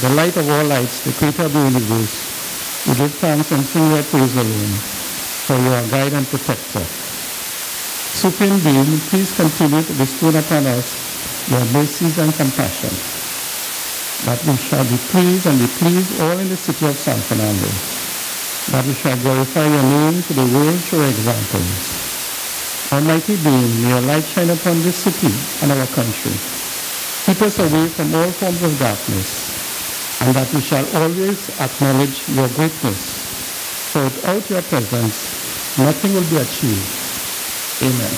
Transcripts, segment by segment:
The light of all lights, the creator of the universe, we give thanks and sing your praise alone, for you are guide and protector. Supreme Being, please continue to bestow upon us your mercies and compassion, that we shall be pleased and be pleased all in the city of San Fernando, that we shall glorify your name to the world through examples. Almighty Being, may your light shine upon this city and our country. Keep us away from all forms of darkness, and that we shall always acknowledge your greatness. For without your presence, nothing will be achieved. Amen.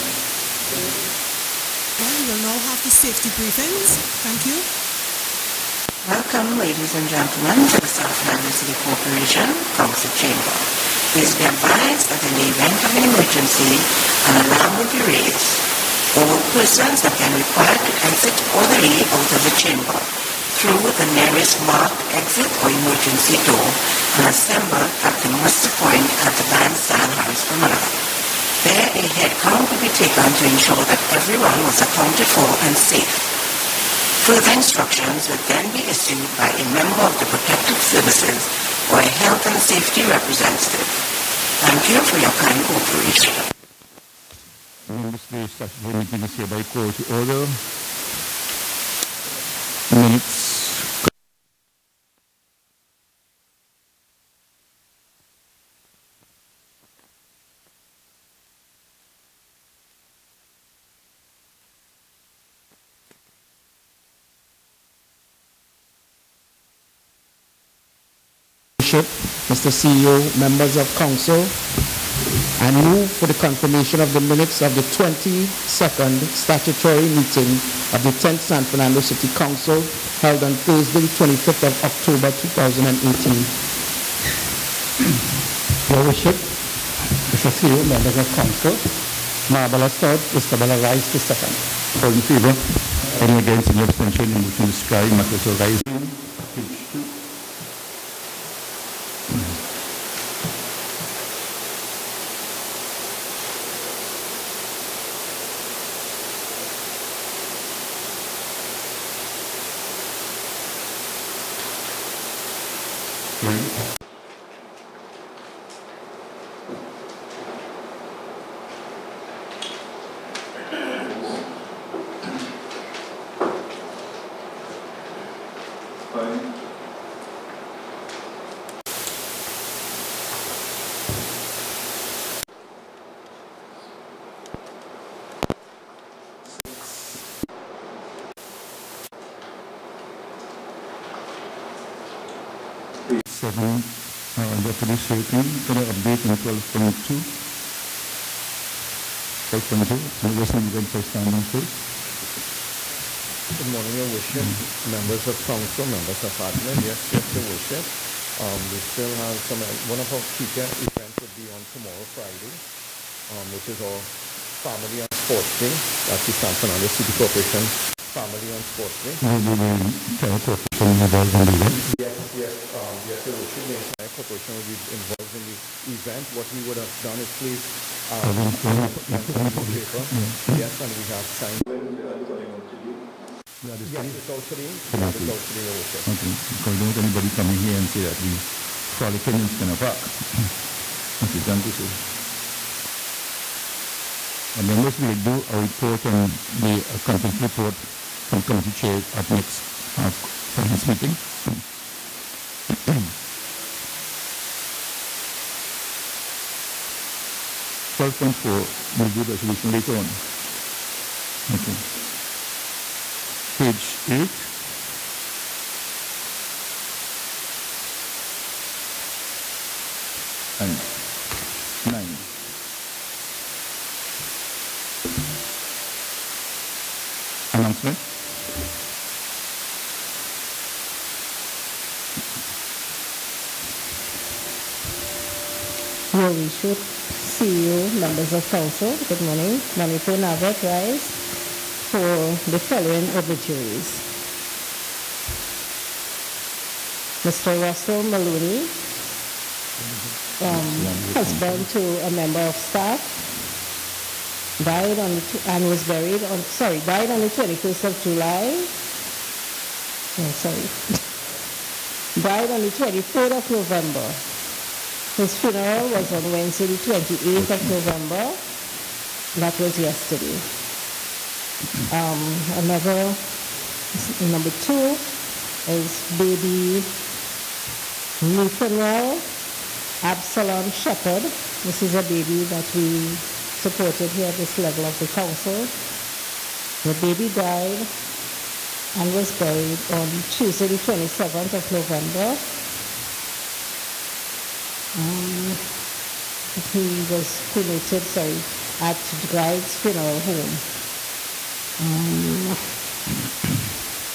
Well, we will now have the safety briefings. Thank you. Welcome, ladies and gentlemen, to the San Fernando City Corporation Council Chamber. Please be advised that in the event of an emergency, an alarm will be raised. All persons that can require to exit orderly out of the chamber through the nearest marked exit or emergency door and assemble at the muster point at the bandstand house for Manila. There, a head count will be taken to ensure that everyone was accounted for and safe. Further instructions will then be issued by a member of the Protective Services or a health and safety representative. Thank you for your kind cooperation. This day's statutory meeting is hereby called to order. Minutes. Mr. CEO, members of council, I move for the confirmation of the minutes of the 22nd statutory meeting of the 10th San Fernando City Council held on Thursday, 25th of October 2018. Your Worship, Mr. CEO, members of council, Marvelous third, Isabella Rice the second. All in favor? Any against? Any abstention? The motion is carried. Matters are rising. Page 2. Deputy Secretary, can I update on 12.2? 12.2, and listen to the standing first. Good morning, Your Worship, members of council, members of admin. Yes, Your Worship. We still have some, one of our future events will be on tomorrow, Friday, which is our Family and Sports Day. That's the San Fernando City Corporation Family and Sports Day. Will the entire corporation involved in the event? Yes, Your Worship. The entire corporation will be involved in the event. What we would have done is place paper. Yes, and we have signed. Yes, it's all today. Your Worship. Okay, because don't anybody come in here and say that the Frolican is going to back. Okay, thank you, sir. And then let's do a report on the conference report from committee chair at next finance meeting. 12.4, we'll do the resolution later on. Okay. Page 8. And 9. Announcement. Your Worship, CEO, members of council, good morning. Monitor Navet Rise for the following obituaries. Mr. Russell Maloney, husband to a member of staff. and was buried on, died on the 21st of July. No, died on the 23rd of November. His funeral was on Wednesday, the 28th of November. That was yesterday. Another, number 2 is baby Nathaniel Absalom Shepherd. This is a baby that we supported here at this level of the council. The baby died and was buried on Tuesday, the 27th of November. He was cremated, at Bride's Funeral Home.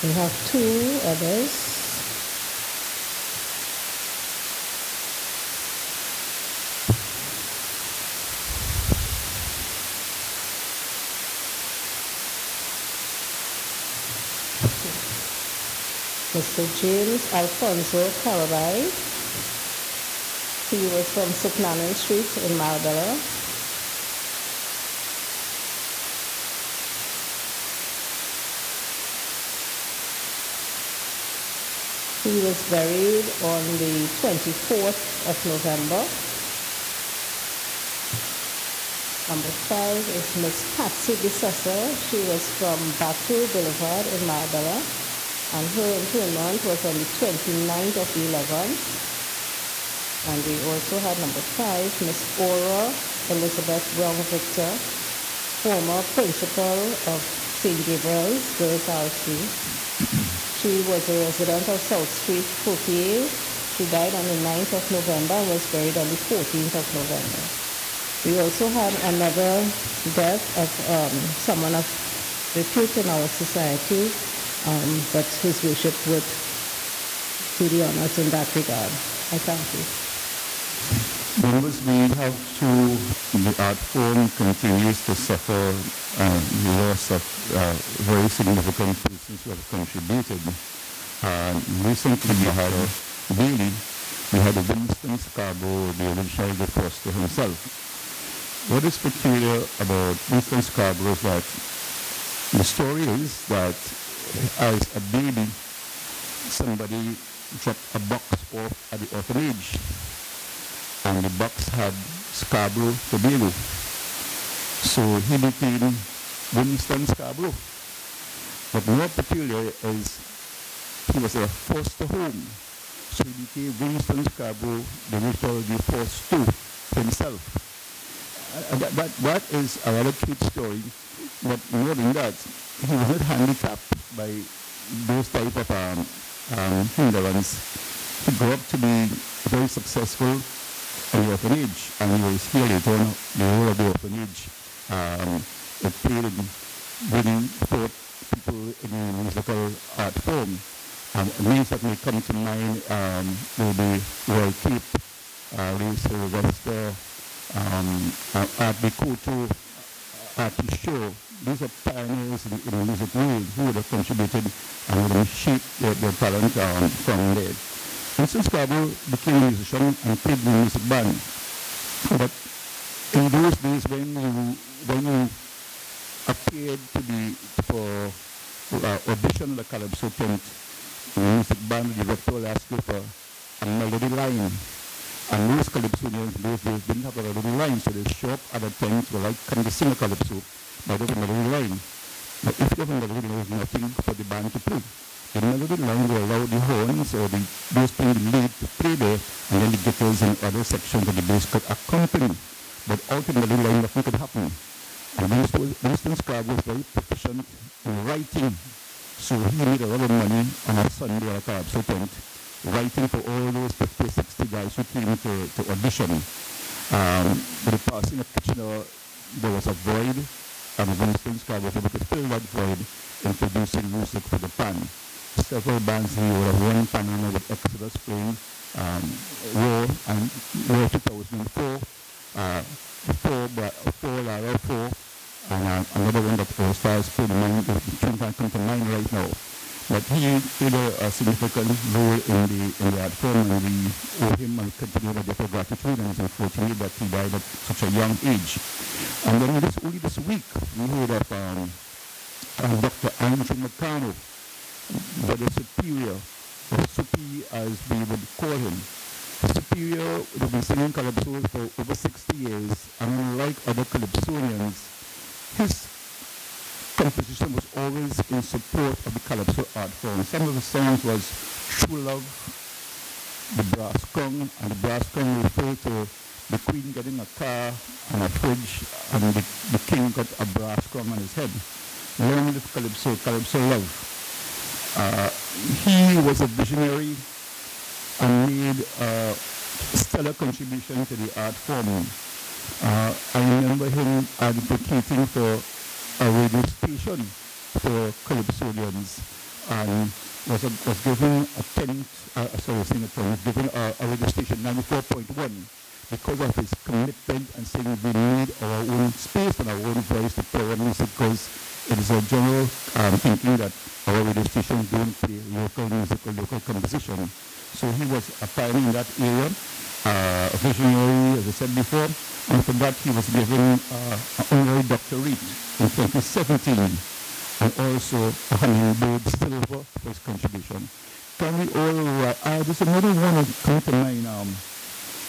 We have 2 others. Mr. James Alfonso Carabay. He was from Suknanan Street in Marbella. He was buried on the 24th of November. Number 5 is Miss Patsy Bissessa. She was from Batu Boulevard in Marbella, and her interment was on the 29th of the 11th. And we also had number 5, Miss Aura Elizabeth Brown Victor, former principal of St. Gabriel's Girls RC. She was a resident of South Street, Fouquier. She died on the 9th of November and was buried on the 14th of November. We also had another death of someone of repute in our society, but his worship would do the honors in that regard. I thank you. Members, we have the art form continues to suffer loss of very significant persons who have contributed. Recently we had Winston Scarborough, the original the foster himself. What is peculiar about Winston Scarborough is that the story is that as a baby, somebody dropped a box off at the orphanage, and the box had Scarborough Tobago. So he became Winston Scarborough. But more peculiar is he was a foster home. So he became Winston Scarborough, the first two himself. That is a rather cute story, but more than that, he was not handicapped by those type of hindrance. He grew up to be very successful in the orphanage, and he was here later on the role of the orphanage. It played in bringing forth people in a musical art form. Names that may come to mind will be Roy Cape, Ray Sylvester, Art Bikuto, Artie Shaw. These are pioneers in the music world who would have contributed and would have shaped their talent from there. Winston Scarborough became a musician and played in the music band. But in those days when you appeared to be for audition the Calypso tent, the music band, the director will ask you for a melody line. And most Calypsonians in those days didn't have a melody line, so they show up at the tent, well, like, can they sing a Calypso? But they have a melody line. But if you have a melody line, there's nothing for the band to play. The melody line will allow the horns or those playing the lead to play there, and then the guitars in other sections of the bass could accompany. But out in the melody line, nothing could happen. And Winston Scarborough was very proficient in writing. So he made a lot of money on a Sunday at a Calypso tent, writing for all those 50, 60 guys who came to audition. With the passing of Kitchener, there was a void, and Winston Scarborough was able to fill that void in producing music for the pan. Several bands here, we have one Panama with Exodus playing War and War 2004, Four Lara 4, and another one that was playing the tune can't come to mind right now. But he played a significant role in the art form, and we owe him and continue a debt of gratitude, and it's unfortunate that he died at such a young age. And then only this week, we heard of Dr. Andrew McConnell, the superior, or Supi as we would call him. The superior would have been singing calypso for over 60 years, and unlike other calypsonians, his composition was always in support of the calypso art form. Some of the songs was True Love, The Brass Gong, and the brass gong referred to the queen getting a car and a fridge, and the king got a brass gong on his head. Long live calypso, calypso love. He was a visionary and made a stellar contribution to the art form. I remember him advocating for a radio station for calypsonians, and was given a tent, given a radio station 94.1 because of his commitment and saying we need our own space and our own voice to play our music, because it is a general thinking that our radio stations don't play local music or local composition. So he was a pioneer in that area, a visionary, as I said before, and for that he was given an honorary doctorate in 2017, and also a Hummingbird Silver for his contribution. Can we all, there's another one that comes to mind,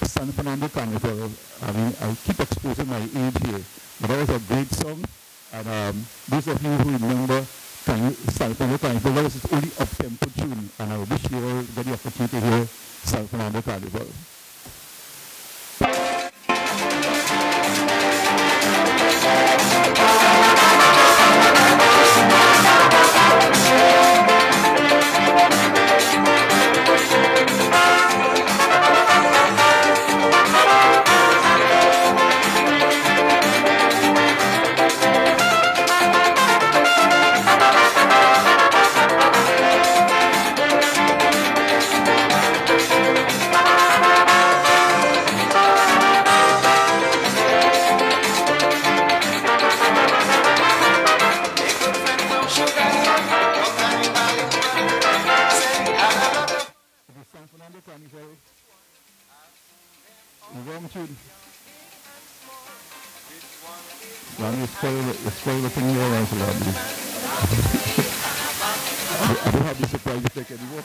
San Fernando Carnival. I mean, I keep exposing my age here, but that was a great song, and those of you who remember San Fernando Carnival, that was its only up-tempo tune, and I wish you all get the opportunity to hear San Fernando Carnival. Spoil the thing here, I don't have the surprise effect anymore.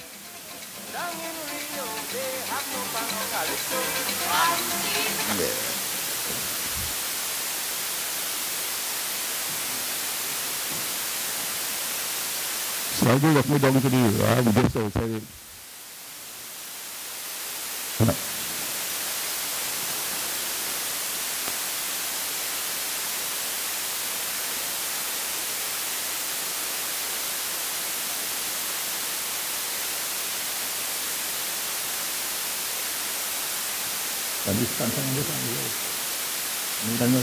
Yeah. So I do let me down to the I'm just so excited. Tadi kantang dia kan dia. Dan no.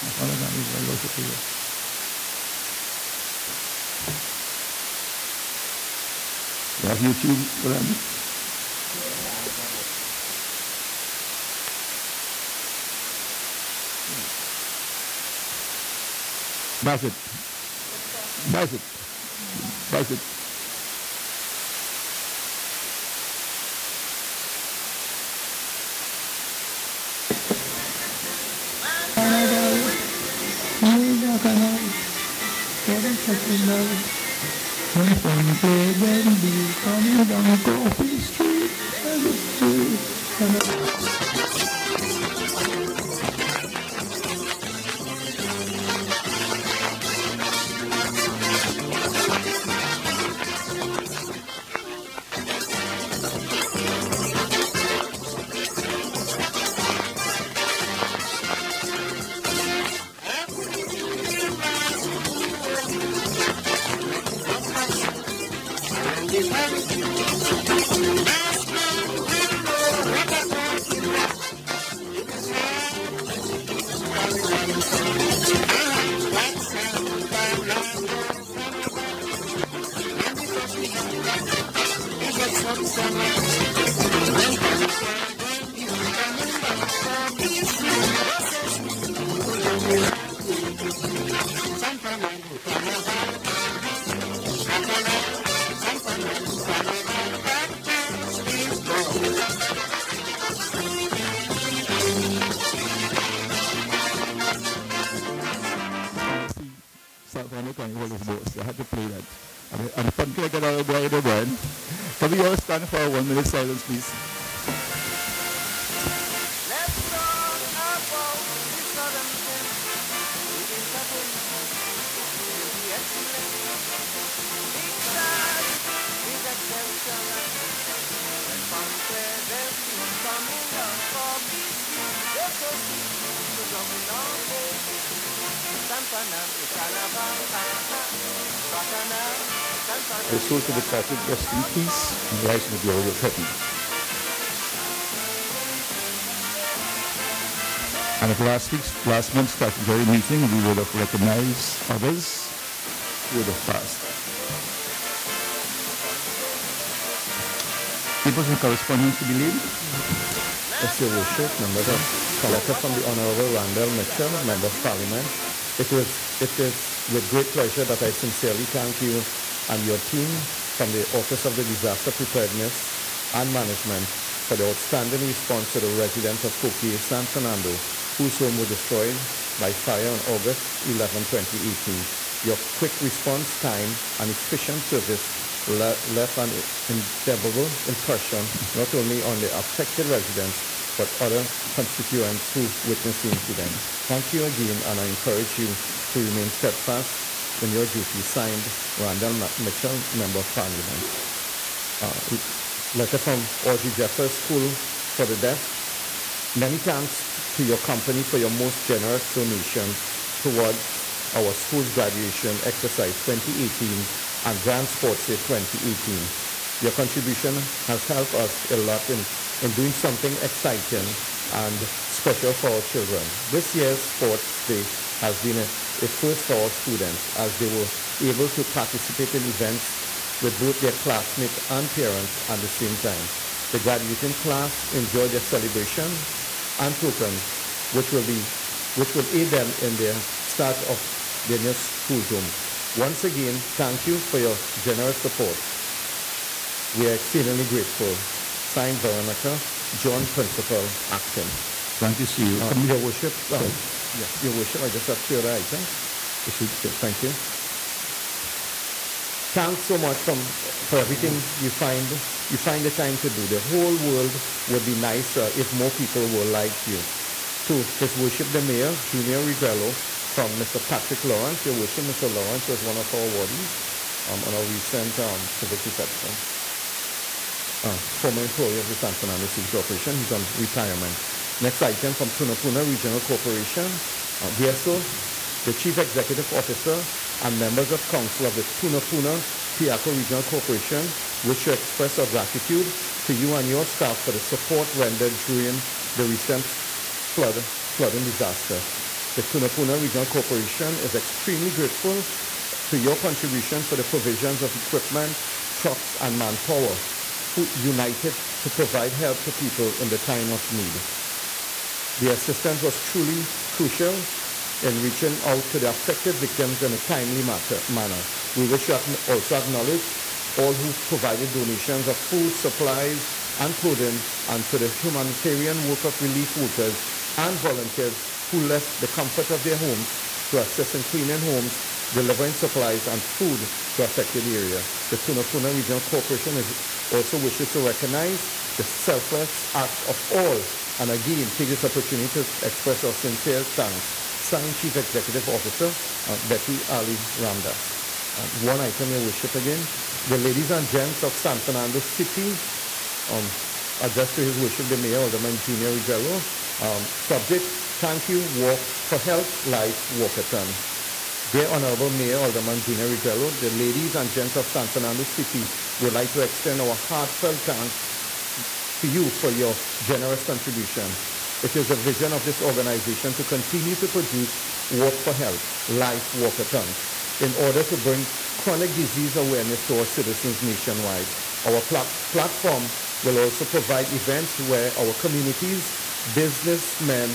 Apa lagi kalau seperti ya YouTube berani. Basit. Coming down Coffee Street, California County Hollis boast. I had to play that. And the fun can I get out of the again. Can we all stand for a 1 minute silence, please? Let's talk about the southern king. The intervention will be excellent. Big stars, big exemption. When Montclair, them is coming down for BC. They're so sweet, so coming on baby. San Fernando, Calabar, Bacana, San Fernando. The soul to the Catholic, rest in peace, and rise in the glory of heaven. And at last month's statutory meeting, we would have recognized others who would have passed. Papers and correspondence to be laid. Yes, Your Worship, members of a letter from the Honorable Randall Mitchell, Member of Parliament. It is with great pleasure that I sincerely thank you and your team from the Office of the Disaster Preparedness and Management for the outstanding response to the residents of Coquille, San Fernando, whose home was destroyed by fire on August 11, 2018. Your quick response time and efficient service left an indelible impression not only on the affected residents but other constituents who witnessed the incident. Thank you again, and I encourage you to remain steadfast in your duty. Signed, Randall Mitchell, Member of Parliament. Letter from Audrey Jeffers School for the Deaf. Many thanks to your company for your most generous donation towards our school's graduation exercise 2018 and Grand Sports Day 2018. Your contribution has helped us a lot in doing something exciting and special for our children. This year's Sports Day has been a first for our students, as they were able to participate in events with both their classmates and parents at the same time. The graduating class enjoyed their celebration and programs, which will aid them in their start of their new school term. Once again, thank you for your generous support. We are exceedingly grateful. Signed, Veronica, John, Principal, Acting. Thank you, CEO. Your Worship, yes, Your Worship, I just have two other items. Thank you. Thanks so much for everything you find the time to do. The whole world would be nicer if more people were like you. To His Worship the Mayor, Junior Rivello, from Mr. Patrick Lawrence. Your Worship, Mr. Lawrence was one of our awardees on our recent civic reception. Former employee of the San Fernando City Corporation. He's on retirement. Next item from Tunapuna Regional Corporation. DSO, the Chief Executive Officer and members of Council of the Tunapuna Piaco Regional Corporation wish to express our gratitude to you and your staff for the support rendered during the recent flooding disaster. The Tunapuna Regional Corporation is extremely grateful to your contribution for the provisions of equipment, trucks, and manpower, united to provide help to people in the time of need. The assistance was truly crucial in reaching out to the affected victims in a timely manner. We wish to also acknowledge all who provided donations of food, supplies, and clothing, and to the humanitarian work of relief workers and volunteers who left the comfort of their homes to assist in cleaning homes, delivering supplies and food to affected areas. The Tunapuna Regional Corporation also wishes to recognize the selfless act of all, and again take this opportunity to express our sincere thanks. Signed, Chief Executive Officer, Betty Ali Ramdas. One item, Your Worship, again. The ladies and gents of San Fernando City, addressed to His Worship the Mayor, Alderman Junior Rivello. Subject, thank you, walk for health, life, walkathon. Dear Honorable Mayor Alderman Junior Rivello, the ladies and gents of San Fernando City would like to extend our heartfelt thanks to you for your generous contribution. It is a vision of this organization to continue to produce Walk for Health, Life Walkathons, in order to bring chronic disease awareness to our citizens nationwide. Our platform will also provide events where our communities, businessmen,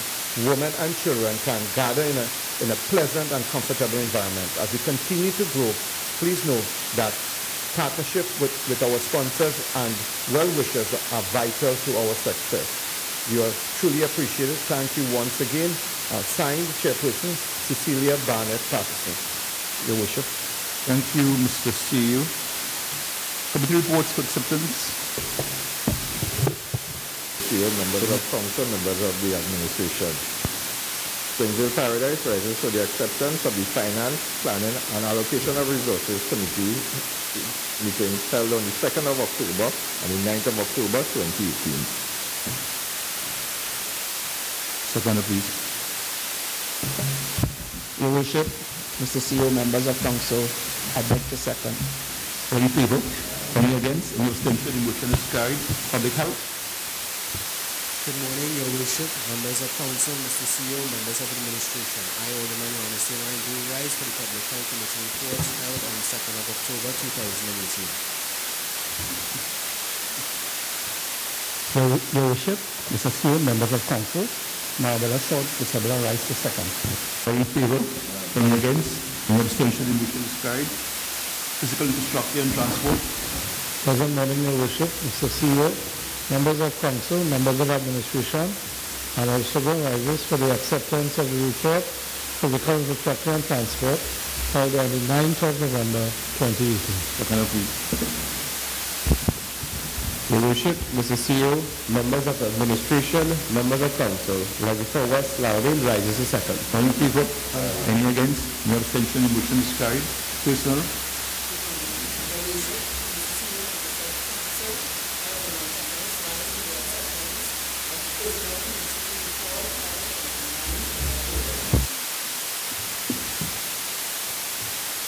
women and children can gather in a pleasant and comfortable environment. As we continue to grow, please know that partnership with our sponsors and well-wishers are vital to our success. You are truly appreciated. Thank you once again. Signed, Chairperson Cecilia Barnett Patterson. Your Worship. Thank you, Mr. CEO. Committee reports for acceptance. CEO, members of council, members of the administration. Springville Paradise rises for the acceptance of the Finance, Planning and Allocation of Resources Committee meeting held on the 2nd of October and the 9th of October 2018. Seconder, please. Your Worship, Mr. CEO, members of council, I beg to second. All in favor? Any against? Any abstention? The motion is carried. Public health. Good morning, Your Worship, members of council, Mr. CEO, members of administration. I, Alderman Ernestine Ryan, do rise for the Public Health Committee reports held on the 2nd of October 2018. Your Worship, Mr. CEO, members of council, Mayoral sought Isabella Rice to second. All in favor? Any against? Any abstention? The motion is carried. Physical infrastructure and transport. Present morning, Your Worship, Mr. CEO, members of council, members of administration, and also rises for the acceptance of the report for physical infrastructure and transport held on the 9th of November 2018. Seconder, please. Your Worship, Mr. CEO, members of administration, members of council, Legislator West Loudon rises to second. All in favor? Any against? Any abstention? The motion is carried. Personal.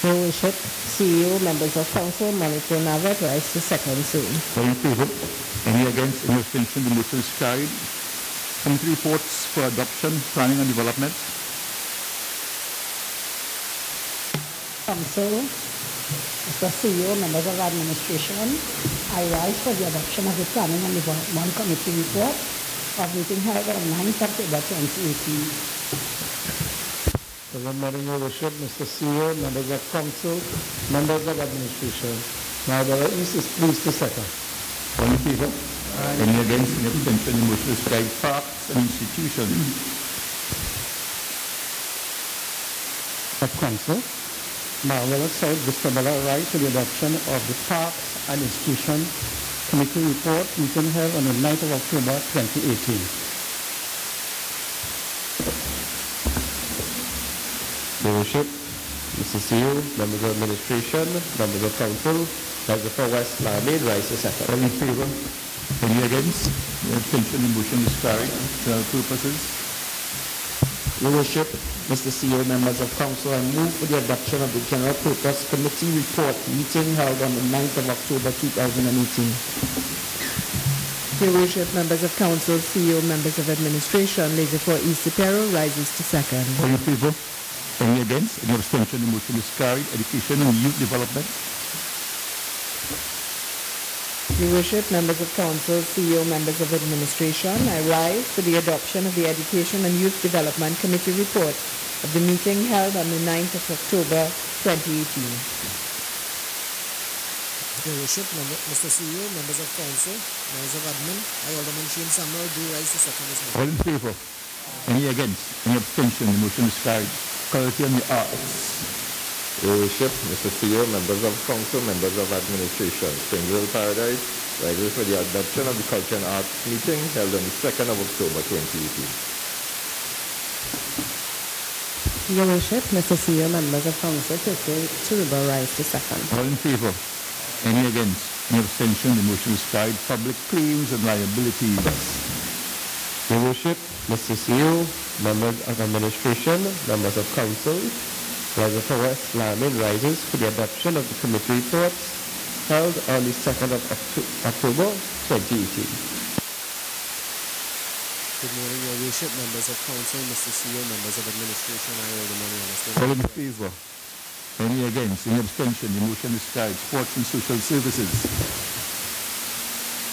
Your Worship, CEO, members of council, Monitor Navet rise to second soon. All in favor? Any against? Any abstention? The motion is carried. Committee reports for adoption, planning and development. Council, Mr. CEO, members of administration, I rise for the adoption of the Planning and Development Committee report of meeting held on 9th October 2018. Good morning, Your Worship, Mr. CEO, members of council, members of administration. Mayoral East is pleased to second. All in favor? Any against? Any abstention? The motion is carried. Parks and institutions. Of council, Mayoral sought Isabella Rice for the adoption of the Parks and Institution Committee report meeting held on the 9th of October 2018. Your Worship, Mr. CEO, members of administration, members of council, Legislator West Loudon rise to second. All in favor? Any against? Any abstention? The motion is carried. General purposes. Your Worship, Mr. CEO, members of council, I move for the adoption of the General Purpose Committee report meeting held on the 9th of October 2018. Your Worship, members of council, CEO, members of administration, Legislator East rises to second. All in favor? Any against? Any abstention? The motion is carried. Education and youth development. Your Worship, members of council, CEO, members of administration, I rise for the adoption of the Education and Youth Development Committee report of the meeting held on the 9th of October 2018. Your Worship, Mr. CEO, members of council, members of admin, I, Alderman Shane Samuel, do rise to second this motion. All in favor? Any against? Any abstention? The motion is carried. Quality and the arts. Your Worship, Mr. CEO, members of council, members of administration, Springville Paradise rises for the adoption of the Culture and Arts meeting held on the 2nd of October 2018. Your Worship, Mr. CEO, members of council, to rise to second. All in favor? Any against? Any abstention? The motion is carried. Public claims and liabilities. Your Worship, Mr. CEO, members of administration, members of council, Legislator West Loudon rises for the adoption of the committee reports held on the 2nd of October 2018. Good morning, Your Worship, members of council, Mr. CEO, members of administration, I, Alderman Ernestine. All in favor? Any against? Any abstention? The motion is carried. Sports and social services.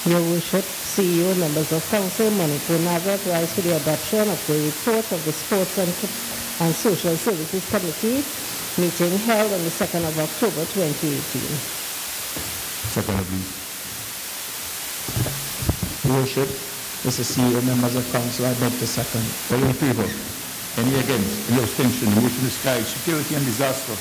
Your Worship, CEO, members of council, Monitor Navet rise for the adoption of the report of the Sports and Social Services Committee meeting held on the 2nd of October 2018. Seconder, please. Your Worship, Mr. CEO, members of council, I beg to second. All in favor? Any against? Any abstention? The motion is carried. Security and disaster.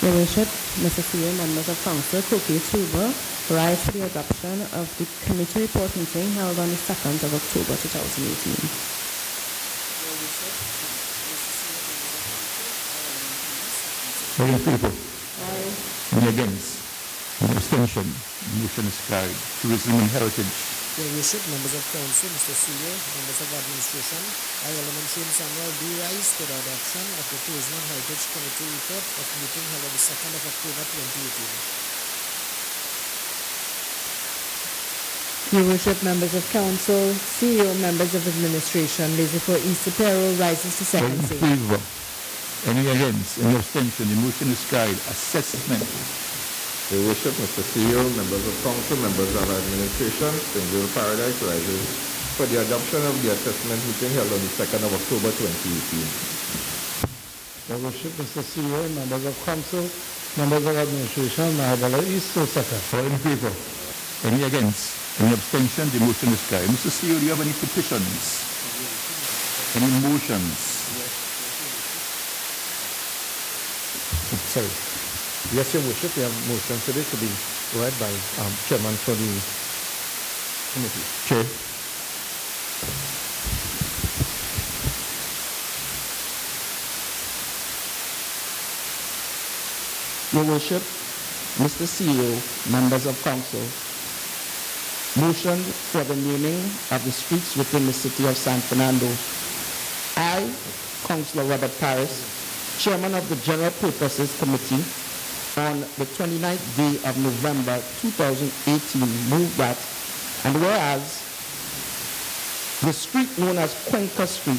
Your Worship, Mr. CEO, members of Council, Koki Tuber, rise for the adoption of the committee report meeting held on the 2nd of October 2018. All in favor? Aye. Any against? Any abstention? Motion is carried. Tourism and Heritage. Your Worship, members of Council, Mr. CEO, members of Administration, I, Alderman James Samuel, do rise for the adoption of the Tourism and Heritage Committee report of the meeting held on the 2nd of October 2018. Your Worship, members of Council, CEO, members of Administration, laissez for Easter payroll rises to All second in stage. favor? Any against? Any abstention? The motion is carried. Assessment. Your Worship, Mr. CEO, members of Council, members of Administration, Springville Paradise rises for the adoption of the assessment meeting held on the 2nd of October 2018. Your Worship, Mr. CEO, members of Council, members of Administration, Mayoral East, so second. All in favor? Any against? Any abstention? The motion is carried. Mr. CEO, do you have any petitions? Any motions? Sorry. Yes, Your Worship, we have motion today to be read by Chairman for the committee. Chair. Your Worship, Mr. CEO, members of Council, motion for the naming of the streets within the city of San Fernando. I, Councillor Robert Paris, Chairman of the General Purposes Committee, on the 29th day of November 2018, move that, and whereas the street known as Cuenca Street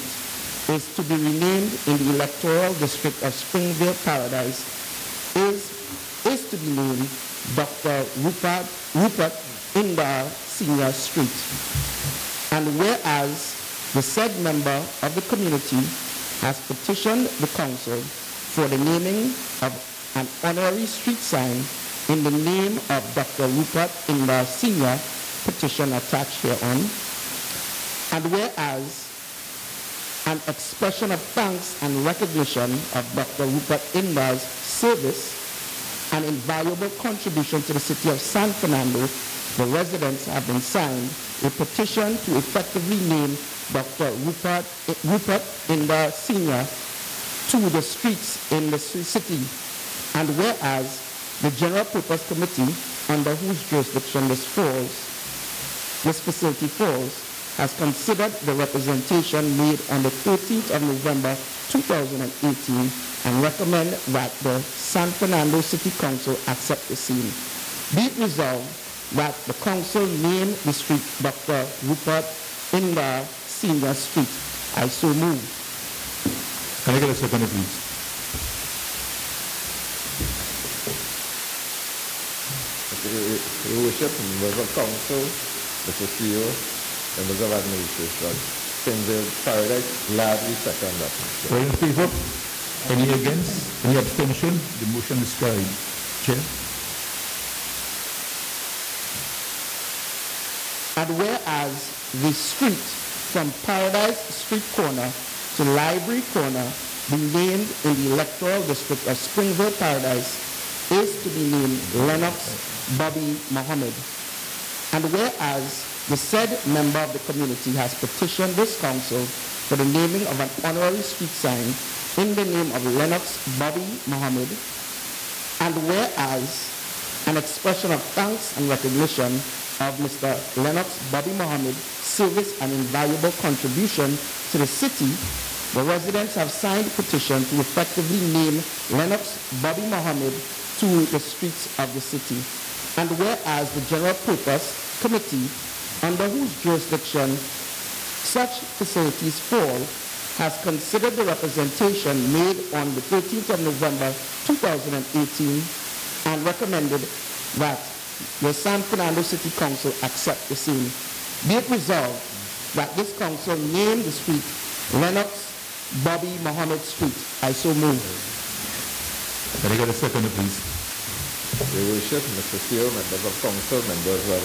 is to be renamed in the electoral district of Springville Paradise, is to be named Dr. Rupert Indar Senior Street. And whereas the said member of the community has petitioned the council for the naming of an honorary street sign in the name of Dr. Rupert Indar Senior, petition attached hereon. And whereas an expression of thanks and recognition of Dr. Rupert Indar's service and invaluable contribution to the city of San Fernando, the residents have been signed a petition to effectively name Dr. Rupert Indar Senior to the streets in the city. And whereas the General Purpose Committee, under whose jurisdiction this facility falls, has considered the representation made on the 13th of November 2018 and recommend that the San Fernando City Council accept the same. Be it resolved that the council name the street Dr. Rupert Indar Senior Street. I so move. Can I get a second, please? Your Worship, members of Council, Mr. CEO, members of Administration, Springville Paradise, gladly second that. All in favor? Any against? Any abstention? The motion is carried. Chair. And whereas the street from Paradise Street Corner to Library Corner be named in the electoral district of Springville Paradise is to be named Lennox Bobby Mohammed. And whereas the said member of the community has petitioned this council for the naming of an honorary street sign in the name of Lennox Bobby Mohammed, and whereas an expression of thanks and recognition of Mr. Lennox Bobby Mohammed's service and invaluable contribution to the city, the residents have signed a petition to effectively name Lennox Bobby Mohammed to the streets of the city. And whereas the General Purpose Committee, under whose jurisdiction such facilities fall, has considered the representation made on the 13th of November 2018 and recommended that the San Fernando City Council accept the same. Be it resolved that this council name the street Lennox Bobby Mohammed Street. I so move. Can I get a second, please? Your Worship, Mr. CEO, members of Council, members of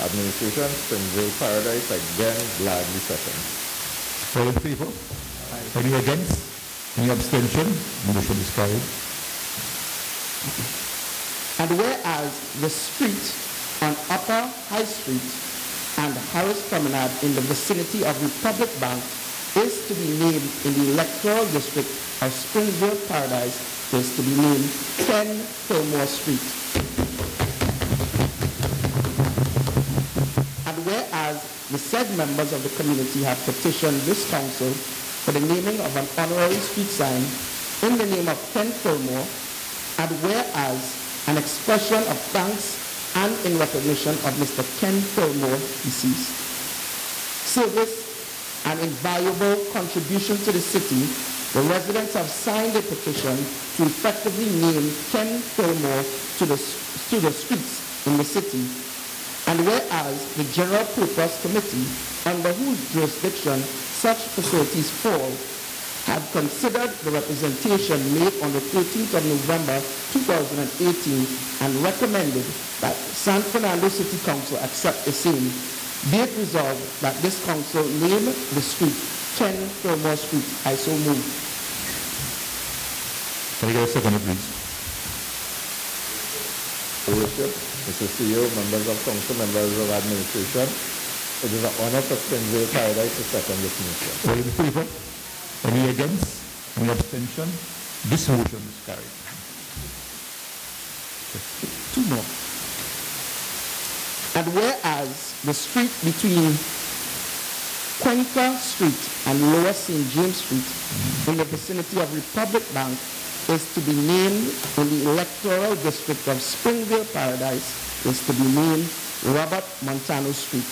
Administration, Springville Paradise, again gladly second. All in favor? Any against? Any abstention? The motion is carried. And whereas the street on Upper High Street and Harris Promenade in the vicinity of Republic Bank is to be named in the electoral district of Springville Paradise is to be named 10 Fillmore Street. And whereas the said members of the community have petitioned this council for the naming of an honorary street sign in the name of 10 Fillmore, and whereas an expression of thanks and in recognition of Mr. Ken Fillmore, deceased, service and invaluable contribution to the city, the residents have signed a petition to effectively name Ken Fillmore to the streets in the city. And whereas the General Purpose Committee, under whose jurisdiction such facilities fall, have considered the representation made on the 13th of November 2018 and recommended that San Fernando City Council accept the same, be it resolved that this council name the street 10 Fillmore Street. I so move. Can I get a second, please? Your Worship, Mr. CEO, members of council, members of administration, it is an honor for Springville Paradise to second this motion. All in favor? Any against? Any abstention? This motion is carried. Two more. And whereas the street between Cuenca Street and Lower St. James Street in the vicinity of Republic Bank is to be named in the electoral district of Springville Paradise is to be named Robert Montano Street.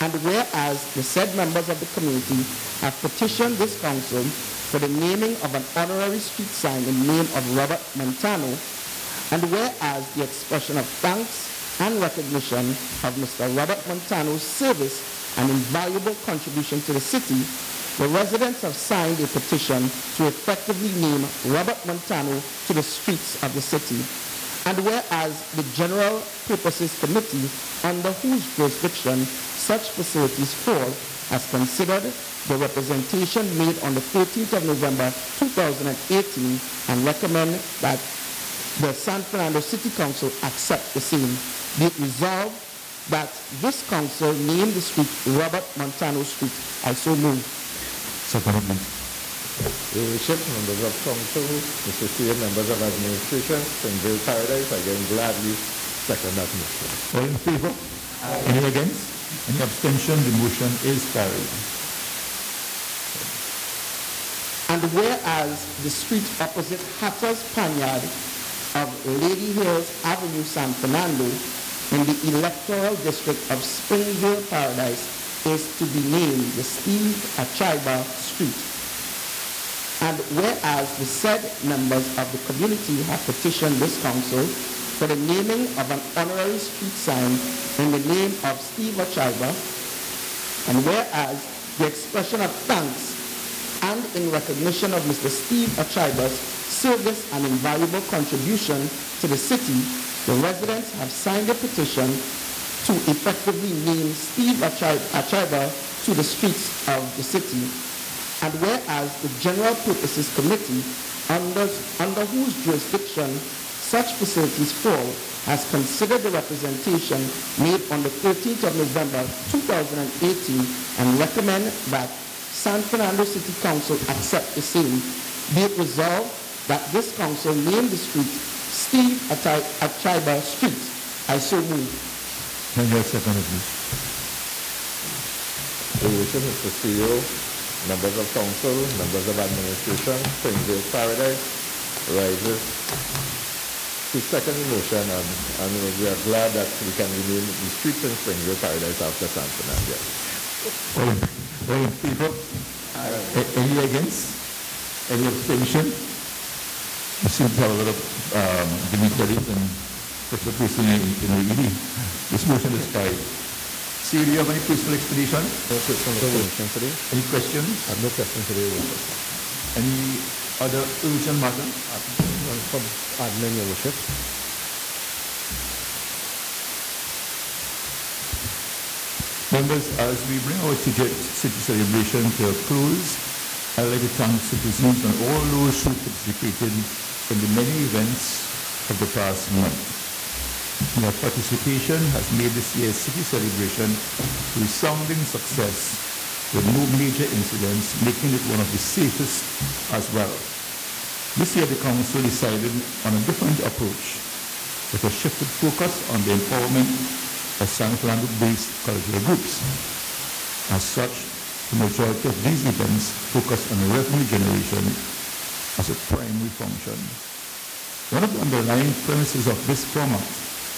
And whereas the said members of the community have petitioned this council for the naming of an honorary street sign in the name of Robert Montano, and whereas the expression of thanks and recognition of Mr. Robert Montano's service and invaluable contribution to the city, the residents have signed a petition to effectively name Robert Montano to the streets of the city. And whereas the General Purposes Committee, under whose jurisdiction such facilities fall, has considered the representation made on the 13th of November 2018 and recommend that the San Fernando City Council accept the same. Be it resolved that this council name the street Robert Montano Street. I so move. Second, please. Your Worship, members of council, Mr. CEO, members of administration, Springville Paradise, again gladly second that motion. All in favor? Any against? Any abstention? The motion is carried. And whereas the street opposite Hatter's Panyard of Lady Hills Avenue, San Fernando, in the electoral district of Springville Paradise, is to be named the Steve Achiba Street. And whereas the said members of the community have petitioned this council for the naming of an honorary street sign in the name of Steve Achiba, and whereas the expression of thanks and in recognition of Mr. Steve Achiba's service and invaluable contribution to the city, the residents have signed a petition to effectively name Steve Achiba to the streets of the city. And whereas the General Purposes Committee, under whose jurisdiction such facilities fall, has considered the representation made on the 13th of November 2018 and recommend that San Fernando City Council accept the same. Be it resolved that this council name the street Steve Achiba Street. I so move. Can I get a second, please? Your Worship, Mr. CEO, members of council, members of administration, Springville Paradise rises to second the motion, and we are glad that we can rename the streets in Springville Paradise after San Fernando. All in favor? Any against? Any abstention? We seem to have a lot of dignitaries and person in the ED. This motion is carried. See, do you have any personal explanation? No personal explanation today. Any questions? I have no question today, Worship. Any other urgent matter? From admin, Your Worship. Members, as we bring our city celebration to a close, I'd like to thank citizens and all those who participated in the many events of the past month. Your participation has made this year's city celebration a resounding success, with no major incidents, making it one of the safest as well. This year the council decided on a different approach, with a shifted focus on the empowerment of San Fernando-based cultural groups. As such, the majority of these events focus on revenue generation as a primary function. One of the underlying premises of this format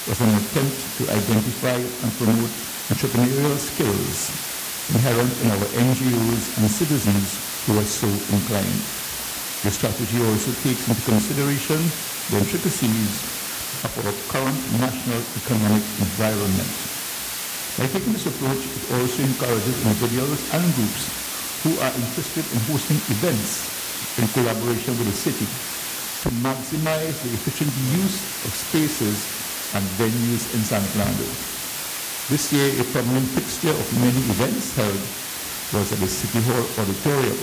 was an attempt to identify and promote entrepreneurial skills inherent in our NGOs and citizens who are so inclined. The strategy also takes into consideration the intricacies of our current national economic environment. By taking this approach, it also encourages individuals and groups who are interested in hosting events in collaboration with the city to maximize the efficient use of spaces and venues in San Fernando. This year, a prominent fixture of many events held was at the City Hall Auditorium.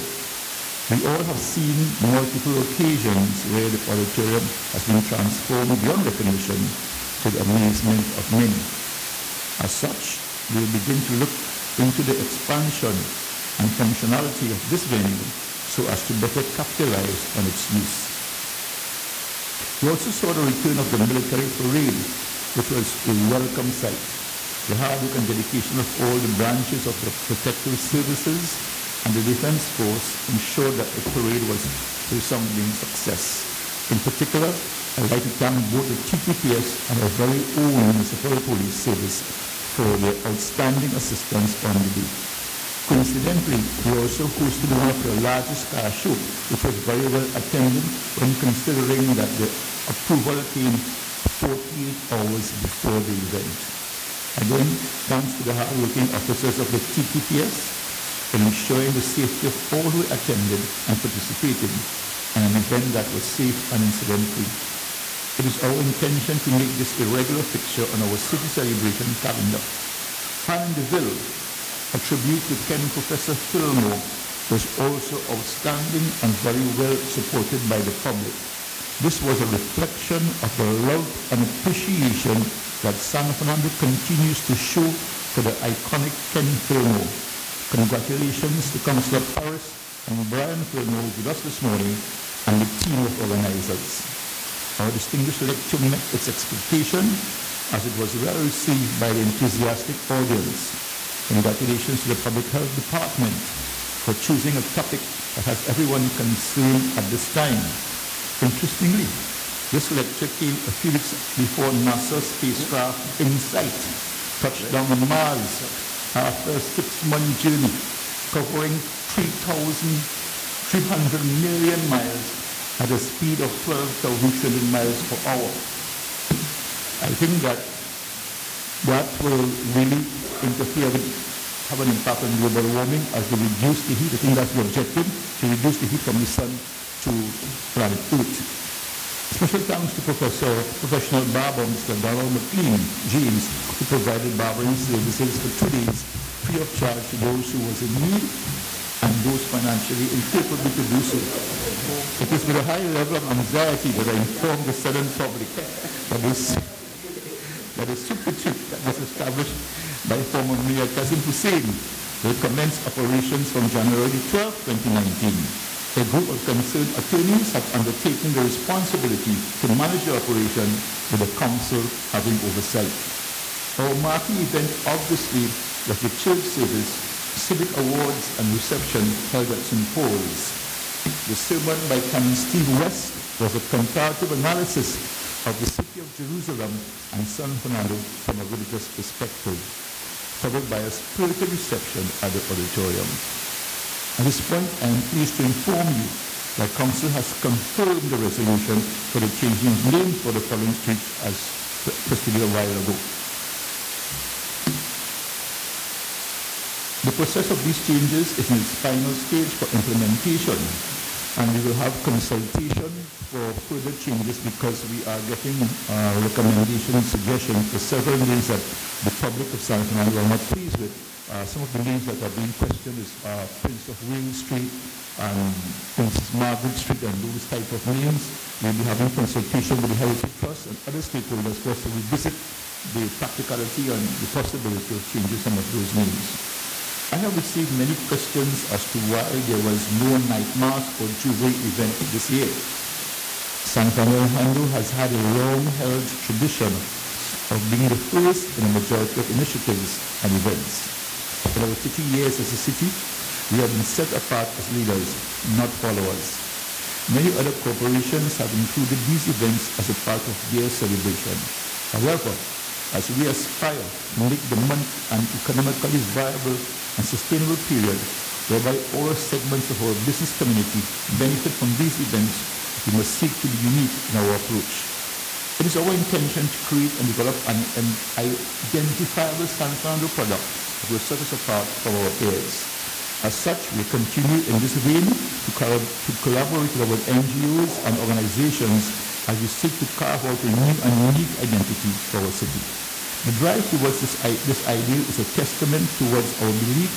We all have seen multiple occasions where the auditorium has been transformed beyond recognition to the amazement of many. As such, we will begin to look into the expansion and functionality of this venue so as to better capitalize on its use. We also saw the return of the military parade, which was a welcome sight. The hard work and dedication of all the branches of the protective services and the Defense Force ensured that the parade was a resounding success. In particular, I'd like to thank both the TTPS and our very own Municipal Police Service for their outstanding assistance on the day. Coincidentally, we also hosted one of the largest car show, which was very well attended when considering that the approval came 48 hours before the event. Again, thanks to the hard-working officers of the TTPS in ensuring the safety of all who attended and participated in an event that was safe and incident-free. It is our intention to make this a regular fixture on our city celebration calendar. Hand in the Ville, a tribute to Ken Professor Fillmore, was also outstanding and very well supported by the public. This was a reflection of the love and appreciation that San Fernando continues to show for the iconic Ken Fillmore. Congratulations to Councillor Paris and Brian Fillmore with us this morning and the team of organizers. Our distinguished lecture met its expectation as it was well received by the enthusiastic audience. Congratulations to the Public Health Department for choosing a topic that has everyone concerned at this time. Interestingly, this lecture came a few weeks before NASA's spacecraft InSight touched down on Mars after a 6-month journey covering 300 million miles at a speed of 12,000 trillion miles per hour. I think that will really interfere with, have an impact on global warming as they reduce the heat. I think that's the objective, to reduce the heat from the sun to planet Earth. Special thanks to professional barber Mr. Donald McLean, James, who provided barbering services for 2 days free of charge to those who was in need and those financially incapable to do so. It is with a high level of anxiety that I inform the Southern public that the super trip that was established by former Mayor Qasim Hussein will commence operations from January 12, 2019. A group of concerned attorneys have undertaken the responsibility to manage the operation with the council having oversight. Our marquee event obviously was the church service, civic awards and reception held at St. Paul's. The sermon by Canon Steve West was a comparative analysis of the city of Jerusalem and San Fernando from a religious perspective, followed by a spirited reception at the auditorium. At this point, I am pleased to inform you that Council has confirmed the resolution for the changing names for the following streets as proceeded a while ago. The process of these changes is in its final stage for implementation, and we will have consultation for further changes because we are getting recommendations, suggestions for several names that the public of San Fernando are not pleased with, Some of the names that are being questioned is Prince of Wales Street and Princess Margaret Street and those type of names. We'll be having consultation with the Heritage Trust and other stakeholders for us to revisit the practicality and the possibility of changing some of those names. I have received many questions as to why there was no night mass or Jubilee event this year. San Fernando has had a long-held tradition of being the first in a majority of initiatives and events. In our 30 years as a city, we have been set apart as leaders, not followers. Many other corporations have included these events as a part of their celebration. However, as we aspire to make the month an economically viable and sustainable period whereby all segments of our business community benefit from these events, we must seek to be unique in our approach. It is our intention to create and develop an identifiable San Fernando product that will set us apart from our peers. As such, we continue in this vein to collaborate with our NGOs and organizations as we seek to carve out a new and unique identity for our city. The drive towards this ideal is a testament towards our belief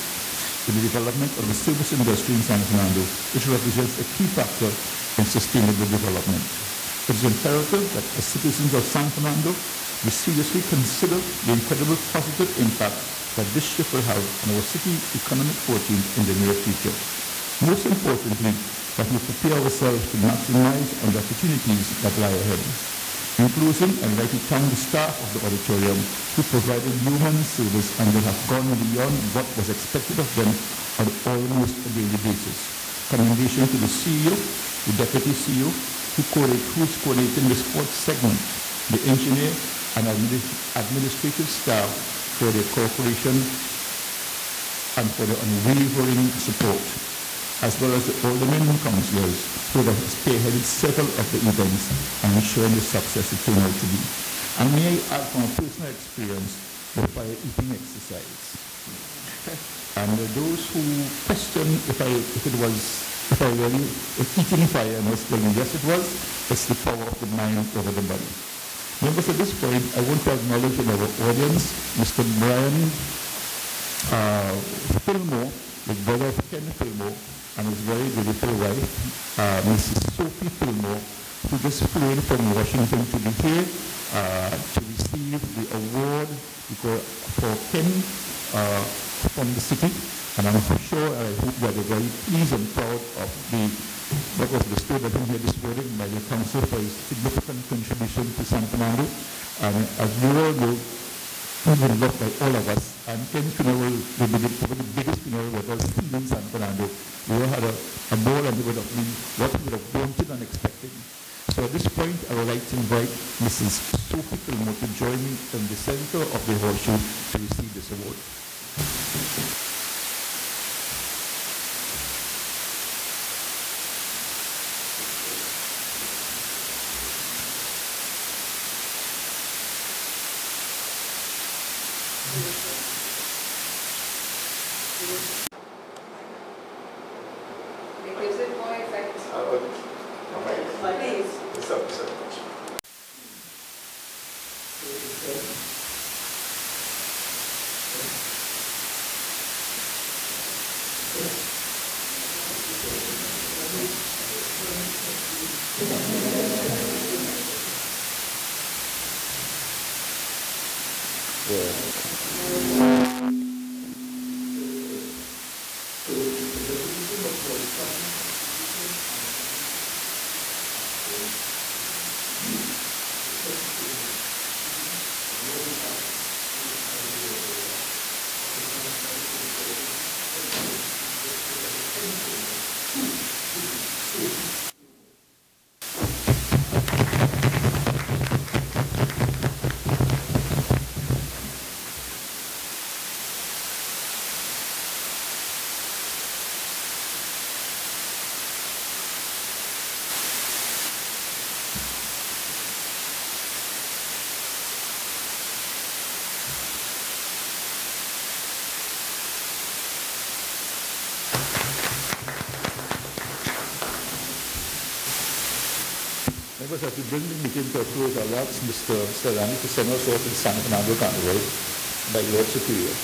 in the development of the service industry in San Fernando, which represents a key factor in sustainable development. It is imperative that as citizens of San Fernando, we seriously consider the incredible positive impact that this shift will have on our city's economic fortune in the near future. Most importantly, that we prepare ourselves to maximize on the opportunities that lie ahead. In closing, I'd like to thank the staff of the auditorium who provided human service and they have gone beyond what was expected of them on almost a daily basis. Commendation to the CEO, the Deputy CEO, who's coordinating the sports segment, the engineer and administrative staff for their cooperation and for their unwavering support, as well as the aldermen and councillors who have spearheaded several of the events and ensuring the success it turned out to be. And may I add from a personal experience the fire eating exercise. And those who question if eating fire and was telling yes it was, it's the power of the mind over the body. Members, at this point, I want to acknowledge in our audience Mr. Brian Fillmore, the brother of Ken Fillmore, and his very beautiful wife, Mrs. Sophie Fillmore, who just flew in from Washington to be here to receive the award for Ken from the city. And I'm sure, I hope that they're very pleased and proud of what was bestowed upon here this morning by the council for his significant contribution to San Fernando. And as you all know, he was loved by all of us. And Ken's funeral will be the biggest funeral that was seen in San Fernando. We all had a ball and it would have been what we would have wanted and expected. So at this point, I would like to invite Mrs. Sophie Fillmore to join me in the center of the horseshoe to receive this award. As we bring the meeting to a close, I'll ask Mr. Fernando to send us off to San Fernando Carnival by Lord Superior.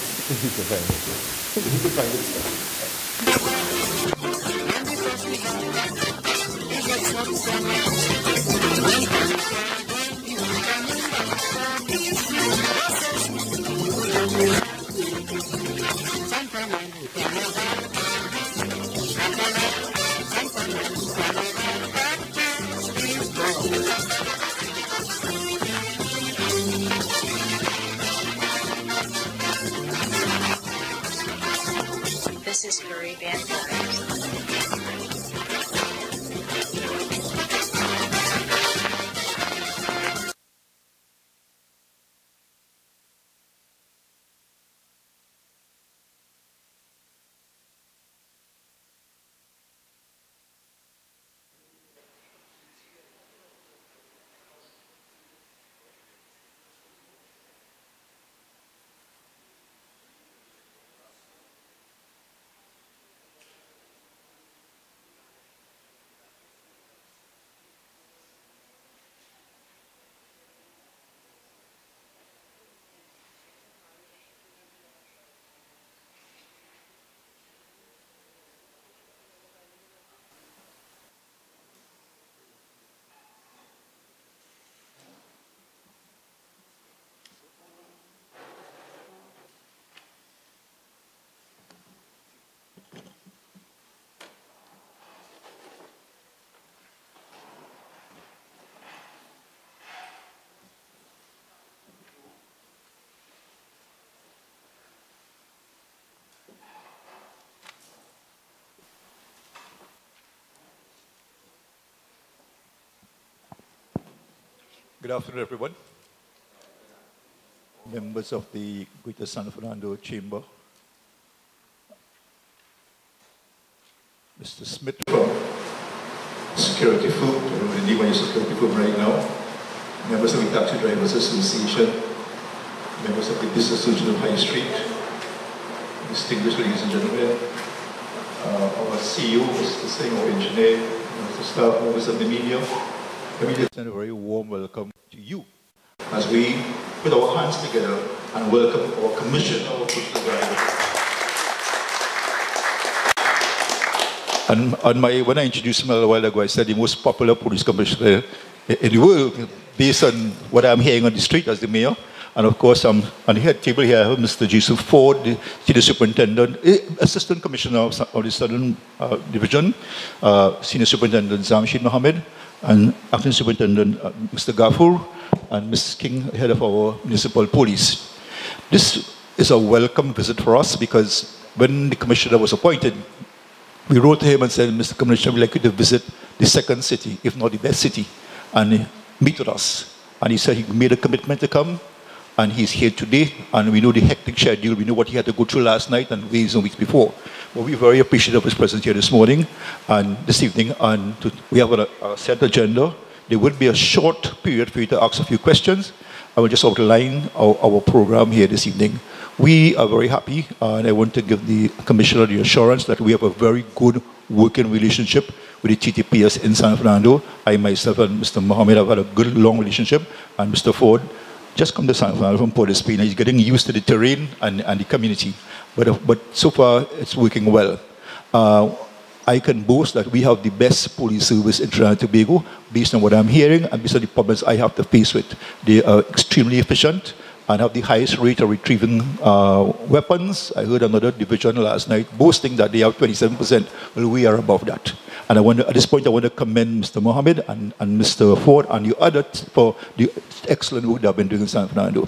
This is Caribbean Vibes. Good afternoon, everyone. Members of the Greater San Fernando Chamber. Mr. Smith from Security Food, I don't really need my security food right now. Members of the Taxi Drivers Association, members of the Business Association of High Street, distinguished ladies and gentlemen, our CEO, Mr. Singh, our engineer, Mr. Staff, members of the media, let me just send a very warm welcome to you as we put our hands together and welcome our Commissioner of Police Drivers. And when I introduced him a little while ago, I said the most popular police commissioner in the world, based on what I'm hearing on the street as the mayor. And of course, on the head table here, I have Mr. Joseph Ford, the Senior Superintendent, Assistant Commissioner of the Southern Division, Senior Superintendent Zamshid Mohammed, and Acting Superintendent Mr. Gafur, and Mrs. King, head of our municipal police. This is a welcome visit for us because when the commissioner was appointed, we wrote to him and said, Mr. Commissioner, we'd like you to visit the second city, if not the best city, and meet with us. And he said he made a commitment to come, and he's here today, and we know the hectic schedule, we know what he had to go through last night and weeks and weeks before. But we're very appreciative of his presence here this morning and this evening, and we have a set agenda. There will be a short period for you to ask a few questions. I will just outline our program here this evening. We are very happy, and I want to give the Commissioner the assurance that we have a very good working relationship with the TTPS in San Fernando. I myself and Mr. Mohammed have had a good long relationship, and Mr. Ford just come to San Fernando from Port of Spain. He's getting used to the terrain and the community. But so far, it's working well. I can boast that we have the best police service in Trinidad and Tobago, based on what I'm hearing and based on the problems I have to face with. They are extremely efficient and have the highest rate of retrieving weapons. I heard another division last night boasting that they have 27%. Well, we are above that. And at this point, I want to commend Mr. Mohammed and Mr. Ford and you others for the excellent work they have been doing in San Fernando.